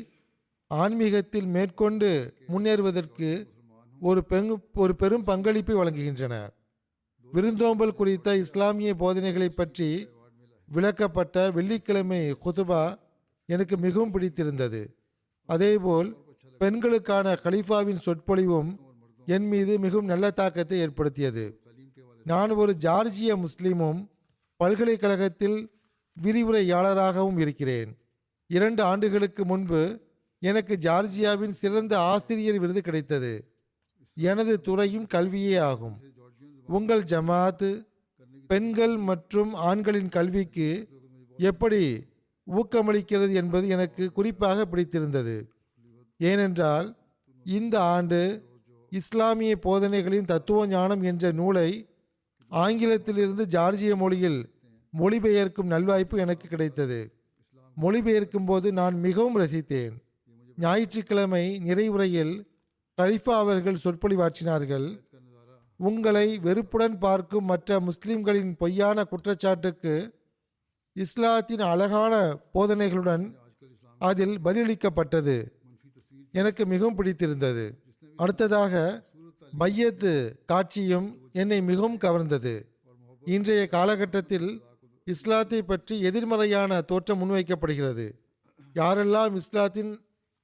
ஆன்மீகத்தில் மேற்கொண்டு முன்னேறுவதற்கு ஒரு பெரும் பங்களிப்பை வழங்குகின்றன. விருந்தோம்பல் குறித்த இஸ்லாமிய போதனைகளை பற்றி விளக்கப்பட்ட வெள்ளிக்கிழமை குதுபா எனக்கு மிகவும் பிடித்திருந்தது. அதேபோல் பெண்களுக்கான கலீஃபாவின் சொற்பொழிவும் என் மீது மிகவும் நல்ல தாக்கத்தை ஏற்படுத்தியது. நான் ஒரு ஜார்ஜிய முஸ்லீமும் பல்கலைக்கழகத்தில் விரிவுரையாளராகவும் இருக்கிறேன். 2 ஆண்டுகளுக்கு முன்பு எனக்கு ஜார்ஜியாவின் சிறந்த ஆசிரியர் விருது கிடைத்தது. எனது துறையும் கல்வியே ஆகும். உங்கள் ஜமாத் பெண்கள் மற்றும் ஆண்களின் கல்விக்கு எப்படி ஊக்கமளிக்கிறது என்பது எனக்கு குறிப்பாக பிடித்திருந்தது. ஏனென்றால் இந்த ஆண்டு இஸ்லாமிய போதனைகளின் தத்துவ ஞானம் என்ற நூலை ஆங்கிலத்திலிருந்து ஜார்ஜிய மொழியில் மொழிபெயர்க்கும் நல்வாய்ப்பு எனக்கு கிடைத்தது. மொழிபெயர்க்கும் போது நான் மிகவும் ரசித்தேன். ஞாயிற்றுக்கிழமை நிறைவுரையில் கலிஃபா அவர்கள் சொற்பொழிவாற்றினார்கள். உங்களை வெறுப்புடன் பார்க்கும் மற்ற முஸ்லிம்களின் பொய்யான குற்றச்சாட்டுக்கு இஸ்லாத்தின் அழகான போதனைகளுடன் அதில் பதிலளிக்கப்பட்டது. எனக்கு மிகவும் பிடித்திருந்தது. அடுத்ததாக பையத்து காட்சியும் என்னை மிகவும் கவர்ந்தது. இன்றைய காலகட்டத்தில் இஸ்லாத்தை பற்றி எதிர்மறையான தோற்றம் முன்வைக்கப்படுகிறது. யாரெல்லாம் இஸ்லாத்தின்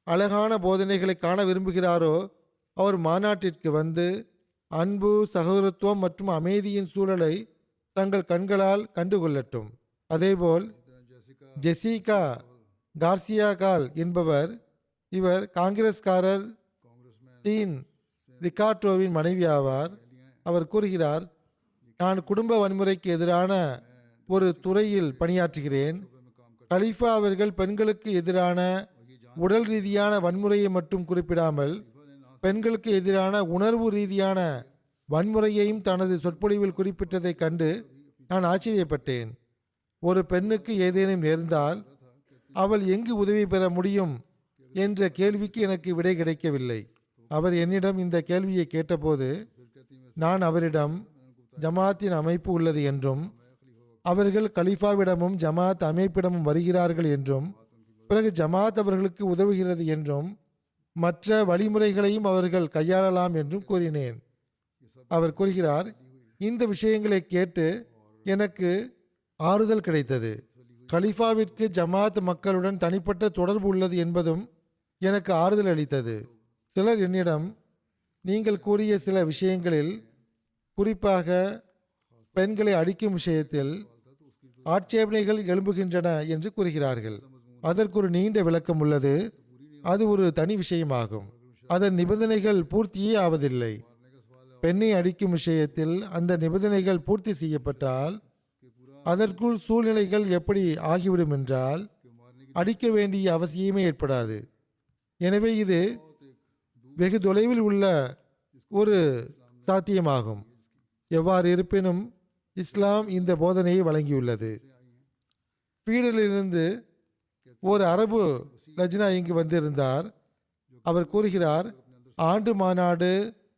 அழகான போதனைகளை காண விரும்புகிறாரோ அவர் மாநாட்டிற்கு வந்து அன்பு, சகோதரத்துவம் மற்றும் அமைதியின் சூழலை தங்கள் கண்களால் கண்டுகொள்ளட்டும். அதேபோல் ஜெசிகா கார்சியா கால் என்பவர், இவர் காங்கிரஸ்காரர் டீன் ரிகார்டோவின் மனைவி ஆவார். அவர் கூறுகிறார், நான் குடும்ப வன்முறைக்கு எதிரான ஒரு துறையில் பணியாற்றுகிறேன். கலீஃபா அவர்கள் பெண்களுக்கு எதிரான உடல் ரீதியான வன்முறையை மட்டும் குறிப்பிடாமல் பெண்களுக்கு எதிரான உணர்வு ரீதியான வன்முறையையும் தனது சொற்பொழிவில் குறிப்பிட்டதை கண்டு நான் ஆச்சரியப்பட்டேன். ஒரு பெண்ணுக்கு ஏதேனும் நேர்ந்தால் அவள் எங்கு உதவி பெற முடியும் என்ற கேள்விக்கு எனக்கு விடை கிடைக்கவில்லை. அவர் என்னிடம் இந்த கேள்வியை கேட்டபோது நான் அவரிடம் ஜமாத்தின் அமைப்பு உள்ளது என்றும் அவர்கள் கலீஃபாவிடமும் ஜமாத் அமைப்பிடமும் வருகிறார்கள் என்றும் பிறகு ஜமாத் அவர்களுக்கு உதவுகிறது என்றும் மற்ற வழிமுறைகளையும் அவர்கள் கையாளலாம் என்றும் கூறினேன். அவர் கூறுகிறார், இந்த விஷயங்களை கேட்டு எனக்கு ஆறுதல் கிடைத்தது. கலீஃபாவிற்கு ஜமாத் மக்களுடன் தனிப்பட்ட தொடர்பு உள்ளது என்பதும் எனக்கு ஆறுதல் அளித்தது. சிலர் என்னிடம் நீங்கள் கூறிய சில விஷயங்களில், குறிப்பாக பெண்களை அடிக்கும் விஷயத்தில் ஆட்சேபனைகள் எழும்புகின்றன என்று கூறுகிறார்கள். அதற்கு ஒரு நீண்ட விளக்கம் உள்ளது. அது ஒரு தனி விஷயமாகும். அதன் நிபந்தனைகள் பூர்த்தியே ஆவதில்லை. பெண்ணை அடிக்கும் விஷயத்தில் அந்த நிபந்தனைகள் பூர்த்தி செய்யப்பட்டால் அதற்குள் சூழ்நிலைகள் எப்படி ஆகிவிடும் என்றால் அடிக்க வேண்டிய அவசியமே ஏற்படாது. எனவே இது வெகு தொலைவில் உள்ள ஒரு சாத்தியமாகும். எவ்வாறு இருப்பினும் இஸ்லாம் இந்த போதனையை வழங்கியுள்ளது. ஸ்வீடனிலிருந்து ஒரு அரபு லஜ்னா இங்கு வந்திருந்தார். அவர் கூறுகிறார், ஆண்டு மாநாடு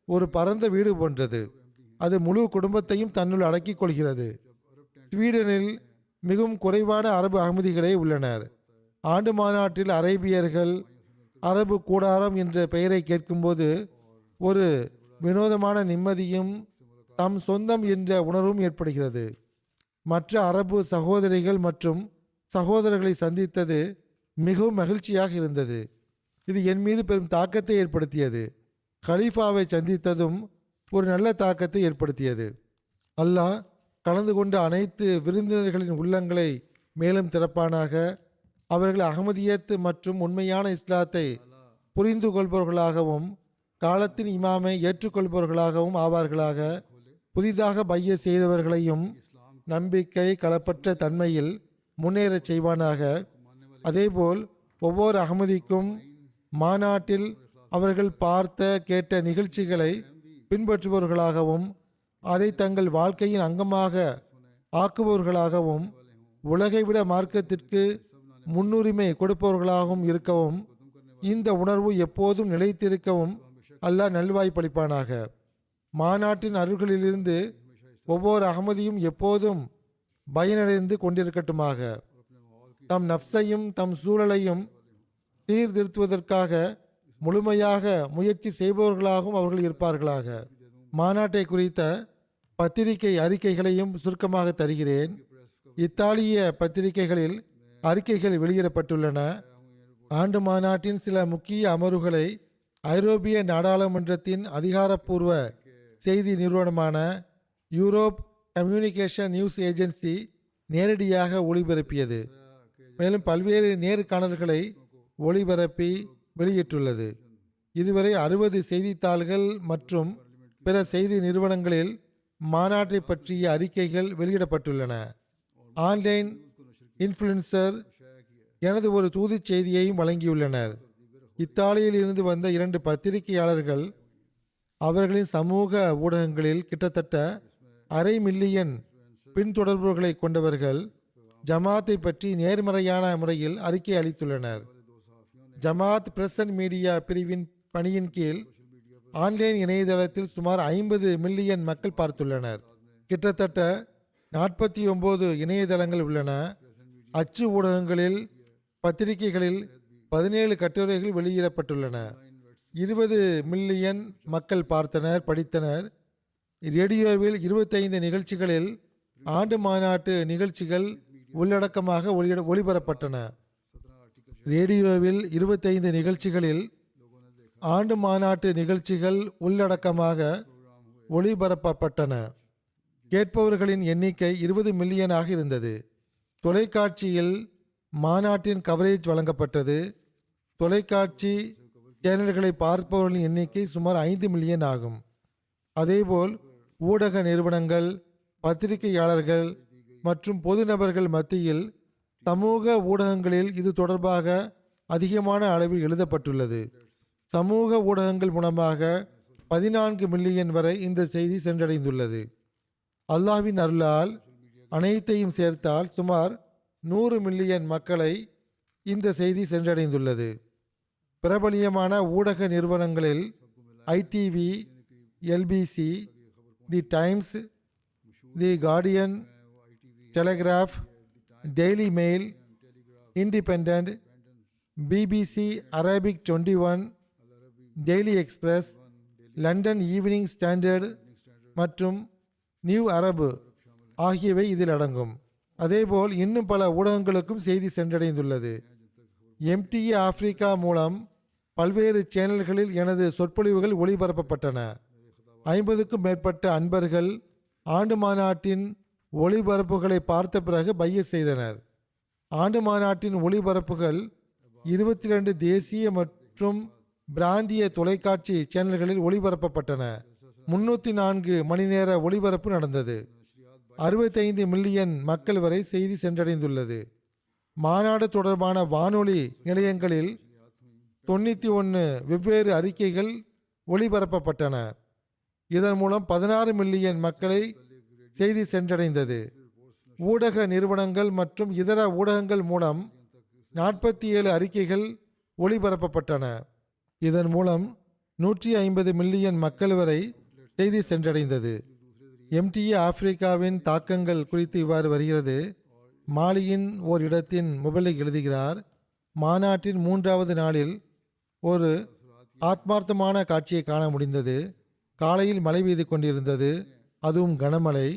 ஒரு பரந்த வீடு போன்றது. அது முழு குடும்பத்தையும் தன்னுள் அடக்கிக் கொள்கிறது. ஸ்வீடனில் மிகவும் குறைவான அரபு அகமதிகளே உள்ளனர். ஆண்டு மாநாட்டில் அரேபியர்கள் அரபு கூடாரம் என்ற பெயரை கேட்கும்போது ஒரு வினோதமான நிம்மதியும் தம் சொந்தம் என்ற உணர்வும் ஏற்படுகிறது. மற்ற அரபு சகோதரிகள் மற்றும் சகோதரர்களை சந்தித்தது மிகவும் மகிழ்ச்சியாக இருந்தது. இது என் மீது பெரும் தாக்கத்தை ஏற்படுத்தியது. கலீஃபாவை சந்தித்ததும் ஒரு நல்ல தாக்கத்தை ஏற்படுத்தியது. அல்லாஹ் கலந்து கொண்ட அனைத்து விருந்தினர்களின் உள்ளங்களை மேலும் திறப்பானாக. அவர்கள் அகமதியத் மற்றும் உண்மையான இஸ்லாத்தை புரிந்து கொள்பவர்களாகவும் காலத்தின் இமாமை ஏற்றுக்கொள்பவர்களாகவும் ஆவார்களாக. புதிதாக பைய செய்தவர்களையும் நம்பிக்கை களப்பற்ற தன்மையில் முன்னேறச் செய்வானாக. அதேபோல் ஒவ்வொரு அகமதிக்கும் மாநாட்டில் அவர்கள் பார்த்த கேட்ட நிகழ்ச்சிகளை பின்பற்றுபவர்களாகவும் அதை தங்கள் வாழ்க்கையின் அங்கமாக ஆக்குபவர்களாகவும் உலகை விட மார்க்கத்திற்கு முன்னுரிமை கொடுப்பவர்களாகவும் இருக்கவும் இந்த உணர்வு எப்போதும் நிலைத்திருக்கவும் அல்லாஹ் நல்வாய்ப்பளிப்பானாக. மாநாட்டின் அருள்களிலிருந்து ஒவ்வொரு அகமதியும் எப்போதும் பயனடைந்து கொண்டிருக்கட்டுமாக. தம் நப்சையும் தம் சூழலையும் சீர்திருத்துவதற்காக முழுமையாக முயற்சி செய்பவர்களாகவும் அவர்கள் இருப்பார்களாக. மாநாட்டை குறித்த பத்திரிகை அறிக்கைகளையும் சுருக்கமாக தருகிறேன். இத்தாலிய பத்திரிகைகளில் அறிக்கைகள் வெளியிடப்பட்டுள்ளன. ஆண்டு மாநாட்டின் சில முக்கிய அமர்வுகளை ஐரோப்பிய நாடாளுமன்றத்தின் அதிகாரப்பூர்வ செய்தி நிறுவனமான யூரோப் கம்யூனிகேஷன் நியூஸ் ஏஜென்சி நேரடியாக ஒளிபரப்பியது. மேலும் பல்வேறு நேர்காணல்களை ஒளிபரப்பி வெளியிட்டுள்ளது. இதுவரை 60 செய்தித்தாள்கள் மற்றும் பிற செய்தி நிறுவனங்களில் மாநாட்டை பற்றிய அறிக்கைகள் வெளியிடப்பட்டுள்ளன. ஆன்லைன் இன்ஃப்ளூயன்சர் எனது ஒரு தூதுச் செய்தியையும் வழங்கியுள்ளனர். இத்தாலியில் இருந்து வந்த 2 பத்திரிகையாளர்கள் அவர்களின் சமூக ஊடகங்களில் கிட்டத்தட்ட 1/2 மில்லியன் பின்தொடர்பவர்களை கொண்டவர்கள் ஜமாத்தை பற்றி நேர்மறையான முறையில் அறிக்கை அளித்துள்ளனர். ஜமாத் பிரஸ் அண்ட் மீடியா பிரிவின் பணியின் கீழ் ஆன்லைன் இணையதளத்தில் சுமார் 50 மில்லியன் மக்கள் பார்த்துள்ளனர். கிட்டத்தட்ட 49 இணையதளங்கள் உள்ளன. அச்சு ஊடகங்களில் பத்திரிகைகளில் 17 கட்டுரைகள் வெளியிடப்பட்டுள்ளன. 20 மில்லியன் மக்கள் பார்த்தனர், படித்தனர். ரேடியோவில் 25 நிகழ்ச்சிகளில் ஆண்டு மாநாட்டு நிகழ்ச்சிகள் உள்ளடக்கமாக ஒளிபரப்பட்டன. ரேடியோவில் 25 நிகழ்ச்சிகளில் ஆண்டு மாநாட்டு நிகழ்ச்சிகள் உள்ளடக்கமாக ஒளிபரப்பப்பட்டன. கேட்பவர்களின் எண்ணிக்கை 20 மில்லியனாக இருந்தது. தொலைக்காட்சியில் மாநாட்டின் கவரேஜ் வழங்கப்பட்டது. தொலைக்காட்சி சேனல்களை பார்ப்பவர்களின் எண்ணிக்கை சுமார் 5 மில்லியன் ஆகும். அதேபோல் ஊடக நிறுவனங்கள், பத்திரிகையாளர்கள் மற்றும் பொது நபர்கள் மத்தியில் சமூக ஊடகங்களில் இது தொடர்பாக அதிகமான அளவில் எழுதப்பட்டுள்ளது. சமூக ஊடகங்கள் மூலமாக 14 மில்லியன் வரை இந்த செய்தி சென்றடைந்துள்ளது. அல்லாஹ்வின் அருளால் அனைத்தையும் சேர்த்தால் சுமார் 100 மில்லியன் மக்களை இந்த செய்தி சென்றடைந்துள்ளது. பிரபலியமான ஊடக நிறுவனங்களில் ITV, LBC, the Times, the Guardian, Telegraph, Daily Mail, Independent, BBC Arabic 21, Daily Express, London Evening Standard மற்றும் நியூ அரபு ஆகியவை இதில் அடங்கும். அதேபோல் இன்னும் பல ஊடகங்களுக்கும் செய்தி சென்றடைந்துள்ளது. எம்டிஏ ஆப்பிரிக்கா மூலம் பல்வேறு சேனல்களில் எனது சொற்பொழிவுகள் ஒளிபரப்பப்பட்டன. 50க்கும் மேற்பட்ட அன்பர்கள் ஆண்டு மாநாட்டின் ஒளிபரப்புகளை பார்த்த பிறகு பைய செய்தனர். ஆண்டு மாநாட்டின் ஒளிபரப்புகள் 22 தேசிய மற்றும் பிராந்திய தொலைக்காட்சி சேனல்களில் ஒளிபரப்பப்பட்டன. 304 மணி நேர ஒளிபரப்பு நடந்தது. 65 மில்லியன் மக்கள் வரை செய்தி சென்றடைந்துள்ளது. மாநாடு தொடர்பான வானொலி நிலையங்களில் 91 வெவ்வேறு அறிக்கைகள் ஒளிபரப்பப்பட்டன. இதன் மூலம் 16 மில்லியன் மக்களை செய்தி சென்றடைந்தது. ஊடக நிறுவனங்கள் மற்றும் இதர ஊடகங்கள் மூலம் 47 அறிக்கைகள் ஒளிபரப்பப்பட்டன. இதன் மூலம் 150 மில்லியன் மக்கள் வரை செய்தி சென்றடைந்தது. MTA ஆப்பிரிக்காவின் தாக்கங்கள் குறித்து இவ்வாறு வருகிறது. மாலியின் ஓர் இடத்தின் முபல்லிக் எழுதுகிறார், மாநாட்டின் 3வது நாளில் ஒரு ஆத்மார்த்தமான காட்சியை காண முடிந்தது. காலையில் மழை பெய்து கொண்டிருந்தது, அதுவும் கனமழை.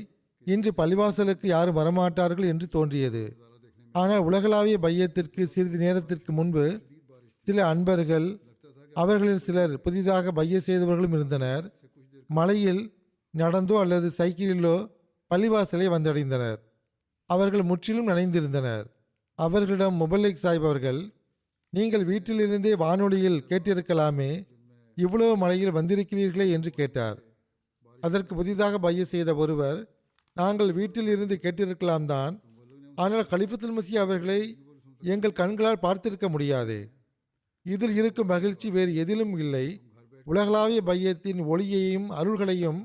இன்று பள்ளிவாசலுக்கு யாரும் வரமாட்டார்கள் என்று தோன்றியது. ஆனால் உலகளாவிய பையத்திற்கு சிறிது நேரத்திற்கு முன்பு சில அன்பர்கள், அவர்களில் சிலர் புதிதாக பைய செய்தவர்களும் இருந்தனர், மழையில் நடந்தோ அல்லது சைக்கிளிலோ பள்ளிவாசலை வந்தடைந்தனர். அவர்கள் முற்றிலும் நனைந்திருந்தனர். அவர்களிடம் முபல்லிக் சாஹிப் அவர்கள், நீங்கள் வீட்டிலிருந்தே வானொலியில் கேட்டிருக்கலாமே, இவ்வளவு மழையில் வந்திருக்கிறீர்களே என்று கேட்டார். அதற்கு புதிதாக பைய செய்த ஒருவர், நாங்கள் வீட்டில் இருந்து கேட்டிருக்கலாம் தான், ஆனால் கலிஃபத்துல் மஸீஹ் அவர்களை எங்கள் கண்களால் பார்த்திருக்க முடியாது. இதில் இருக்கும் மகிழ்ச்சி வேறு எதிலும் இல்லை. உலகளாவிய பையத்தின் ஒளியையும் அருள்களையும்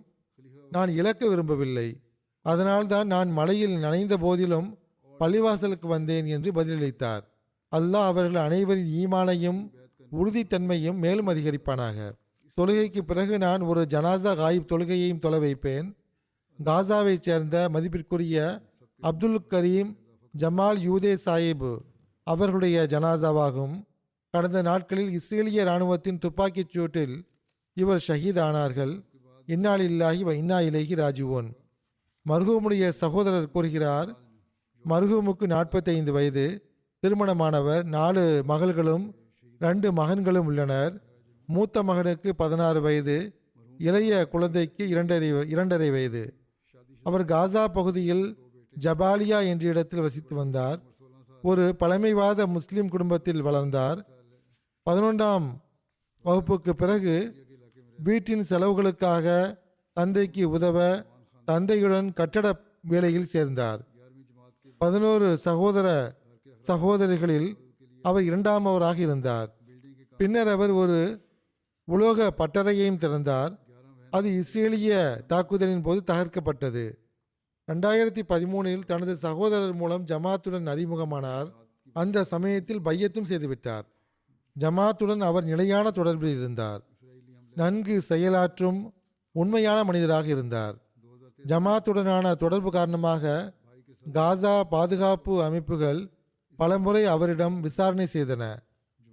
நான் இழக்க விரும்பவில்லை. அதனால்தான் நான் மழையில் நனைந்த போதிலும் பள்ளிவாசலுக்கு வந்தேன் என்று பதிலளித்தார். அல்லாஹ் அவர்கள் அனைவரின் ஈமானையும் உறுதித்தன்மையும் மேலும் அதிகரிப்பானாக. தொழுகைக்கு பிறகு நான் ஒரு ஜனாசா காயிப் தொழுகையையும் தொலை வைப்பேன். காசாவைச் சேர்ந்த மதிப்பிற்குரிய அப்துல் கரீம் ஜமால் யூதே சாஹிப் அவர்களுடைய ஜனாசாவாகும். கடந்த நாட்களில் இஸ்ரேலிய இராணுவத்தின் துப்பாக்கிச் சூட்டில் இவர் ஷஹீத் ஆனார்கள். இன்னா லில்லாஹி வ இன்னா இலைஹி ராஜிஊன். மர்ஹூமுடைய சகோதரர் கூறுகிறார், மர்ஹூமுக்கு 45 வயது, திருமணமானவர், 4 மகள்களும் 2 மகன்களும் உள்ளனர். மூத்த மகனுக்கு 16 வயது, இளைய குழந்தைக்கு 2.5 வயது. அவர் காசா பகுதியில் ஜபாலியா என்ற இடத்தில் வசித்து வந்தார். ஒரு பழமைவாத முஸ்லிம் குடும்பத்தில் வளர்ந்தார். 11ஆம் வகுப்புக்கு பிறகு வீட்டின் செலவுகளுக்காக தந்தைக்கு உதவ தந்தையுடன் கட்டட வேலையில் சேர்ந்தார். 11 சகோதரிகளில் அவர் 2ஆமவராக இருந்தார். பின்னர் அவர் ஒரு உலோக பட்டறையையும் திறந்தார். அது இஸ்ரேலிய தாக்குதலின் போது தகர்க்கப்பட்டது. 2013இல் தனது சகோதரர் மூலம் ஜமாத்துடன் அறிமுகமானார். அந்த சமயத்தில் பையத்தும் செய்துவிட்டார். ஜமாத்துடன் அவர் நிலையான தொடர்பில் இருந்தார். நன்கு செயலாற்றும் உண்மையான மனிதராக இருந்தார். ஜமாத்துடனான தொடர்பு காரணமாக காசா பாதுகாப்பு அமைப்புகள் பலமுறை அவரிடம் விசாரணை செய்தன.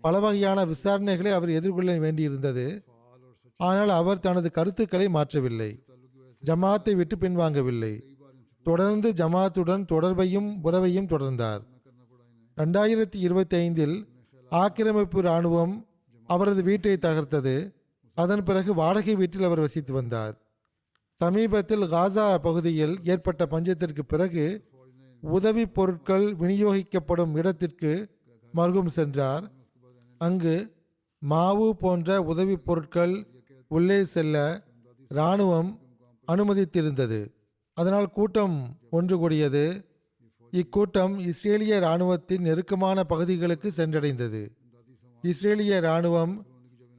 பல வகையான விசாரணைகளை அவர் எதிர்கொள்ள வேண்டியிருந்தது. ஆனால் அவர் தனது கருத்துக்களை மாற்றவில்லை, ஜமாத்தை விட்டு பின்வாங்கவில்லை. தொடர்ந்து ஜமாத்துடன் தொடர்பையும் உறவையும் தொடர்ந்தார். 2025இல் ஆக்கிரமிப்பு இராணுவம் அவரது வீட்டை தகர்த்தது. அதன் பிறகு வாடகை வீட்டில் அவர் வசித்து வந்தார். சமீபத்தில் காசா பகுதியில் ஏற்பட்ட பஞ்சத்திற்கு பிறகு உதவி பொருட்கள் விநியோகிக்கப்படும் இடத்திற்கு மர்ஹூம் சென்றார். அங்கு மாவு போன்ற உதவி பொருட்கள் உள்ளே செல்ல இராணுவம் அனுமதித்திருந்தது. அதனால் கூட்டம் ஒன்று கூடியது. இக்கூட்டம் இஸ்ரேலிய இராணுவத்தின் நெருக்கமான பகுதிகளுக்கு சென்றடைந்தது. இஸ்ரேலிய இராணுவம்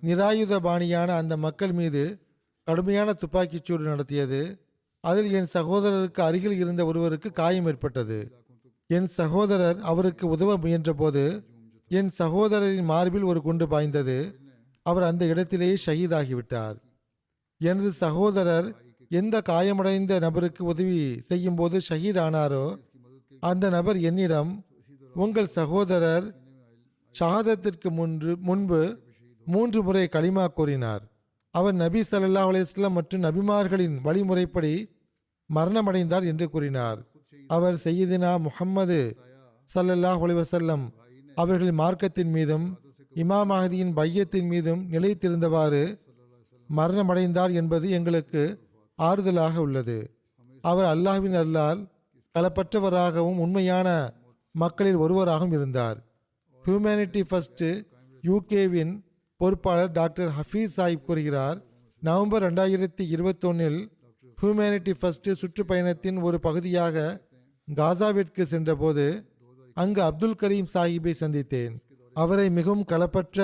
நிராயுதபாணியான அந்த மக்கள் மீது கடுமையான துப்பாக்கிச்சூடு நடத்தியது. அதில் என் சகோதரருக்கு அருகில் இருந்த ஒருவருக்கு காயம் ஏற்பட்டது. என் சகோதரர் அவருக்கு உதவ முயன்ற போது என் சகோதரரின் மார்பில் ஒரு குண்டு பாய்ந்தது. அவர் அந்த இடத்திலேயே ஷஹீதாகிவிட்டார். எனது சகோதரர் எந்த காயமடைந்த நபருக்கு உதவி செய்யும் போது ஷஹீத் ஆனாரோ அந்த நபர் என்னிடம், உங்கள் சகோதரர் ஷஹாதத்திற்கு முன்பு 3 முறை கலிமா கூறினார். அவர் நபி ஸல்லல்லாஹு அலைஹி வஸல்லம் மற்றும் நபிமார்களின் வழிமுறைப்படி மரணமடைந்தார் என்று கூறினார். அவர் சையீதினா முஹம்மது ஸல்லல்லாஹு அலைஹி வஸல்லம் அவர்களின் மார்க்கத்தின் மீதும் இமாம் மஹதியின் பையத்தின் மீதும் நிலைத்திருந்தவாறு மரணமடைந்தார் என்பது எங்களுக்கு ஆறுதலாக உள்ளது. அவர் அல்லாஹ்வின் அருளால் களப்பற்றவராகவும் உண்மையான மக்களில் ஒருவராகவும் இருந்தார். ஹியூமனிட்டி ஃபர்ஸ்ட் யூகேவின் பொறுப்பாளர் டாக்டர் ஹஃபீஸ் சாஹிப் கூறுகிறார், நவம்பர் 2021இல் ஹியூமனிட்டி ஃபர்ஸ்ட் சுற்றுப்பயணத்தின் ஒரு பகுதியாக காசாவிற்கு சென்றபோது அங்கு அப்துல் கரீம் சாஹிப்பை சந்தித்தேன். அவரை மிகவும் களப்பற்ற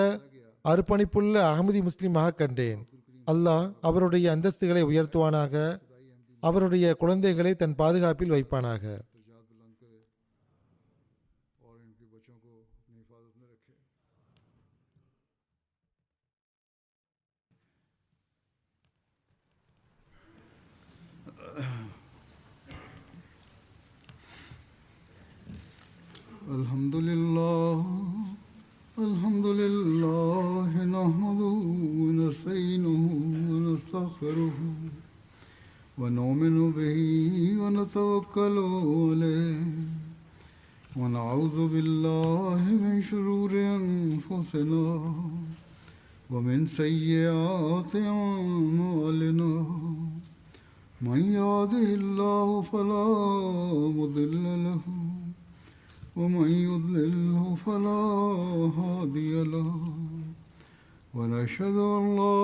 அர்ப்பணிப்புள்ள அகமதி முஸ்லிமாக கண்டேன். அல்லாஹ் அவருடைய அந்தஸ்துகளை உயர்த்துவானாக, அவருடைய குழந்தைகளை தன் பாதுகாப்பில் வைப்பானாக. और इनके बच्चों को अपनी हिफाजत में रखे. الحمد لله نحمده ونستعينه ونستغفره ونؤمن به ونتوكل عليه ونعوذ بالله من شرور أنفسنا ومن سيئات أعمالنا من يهده الله فلا مضل له ومن يضلله فلا هادي له ونشهد أن لا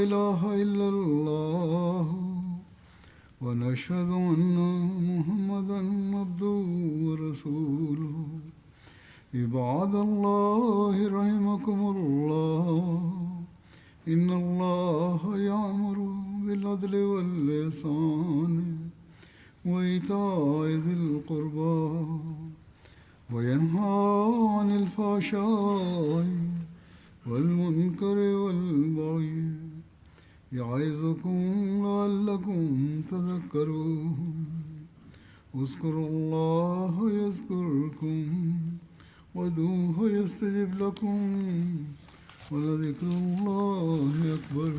إله إلا الله ونشهد أن محمدا عبده ورسوله. عباد الله رحمكم الله إن الله يأمر بالعدل والإحسان وإيتاء ذي القربى وينهى عن الفحشاء والمنكر والبغي يعظكم لعلكم تذكرون. اذكروا الله يذكركم وادعوه يستجب لكم ولذكر الله أكبر.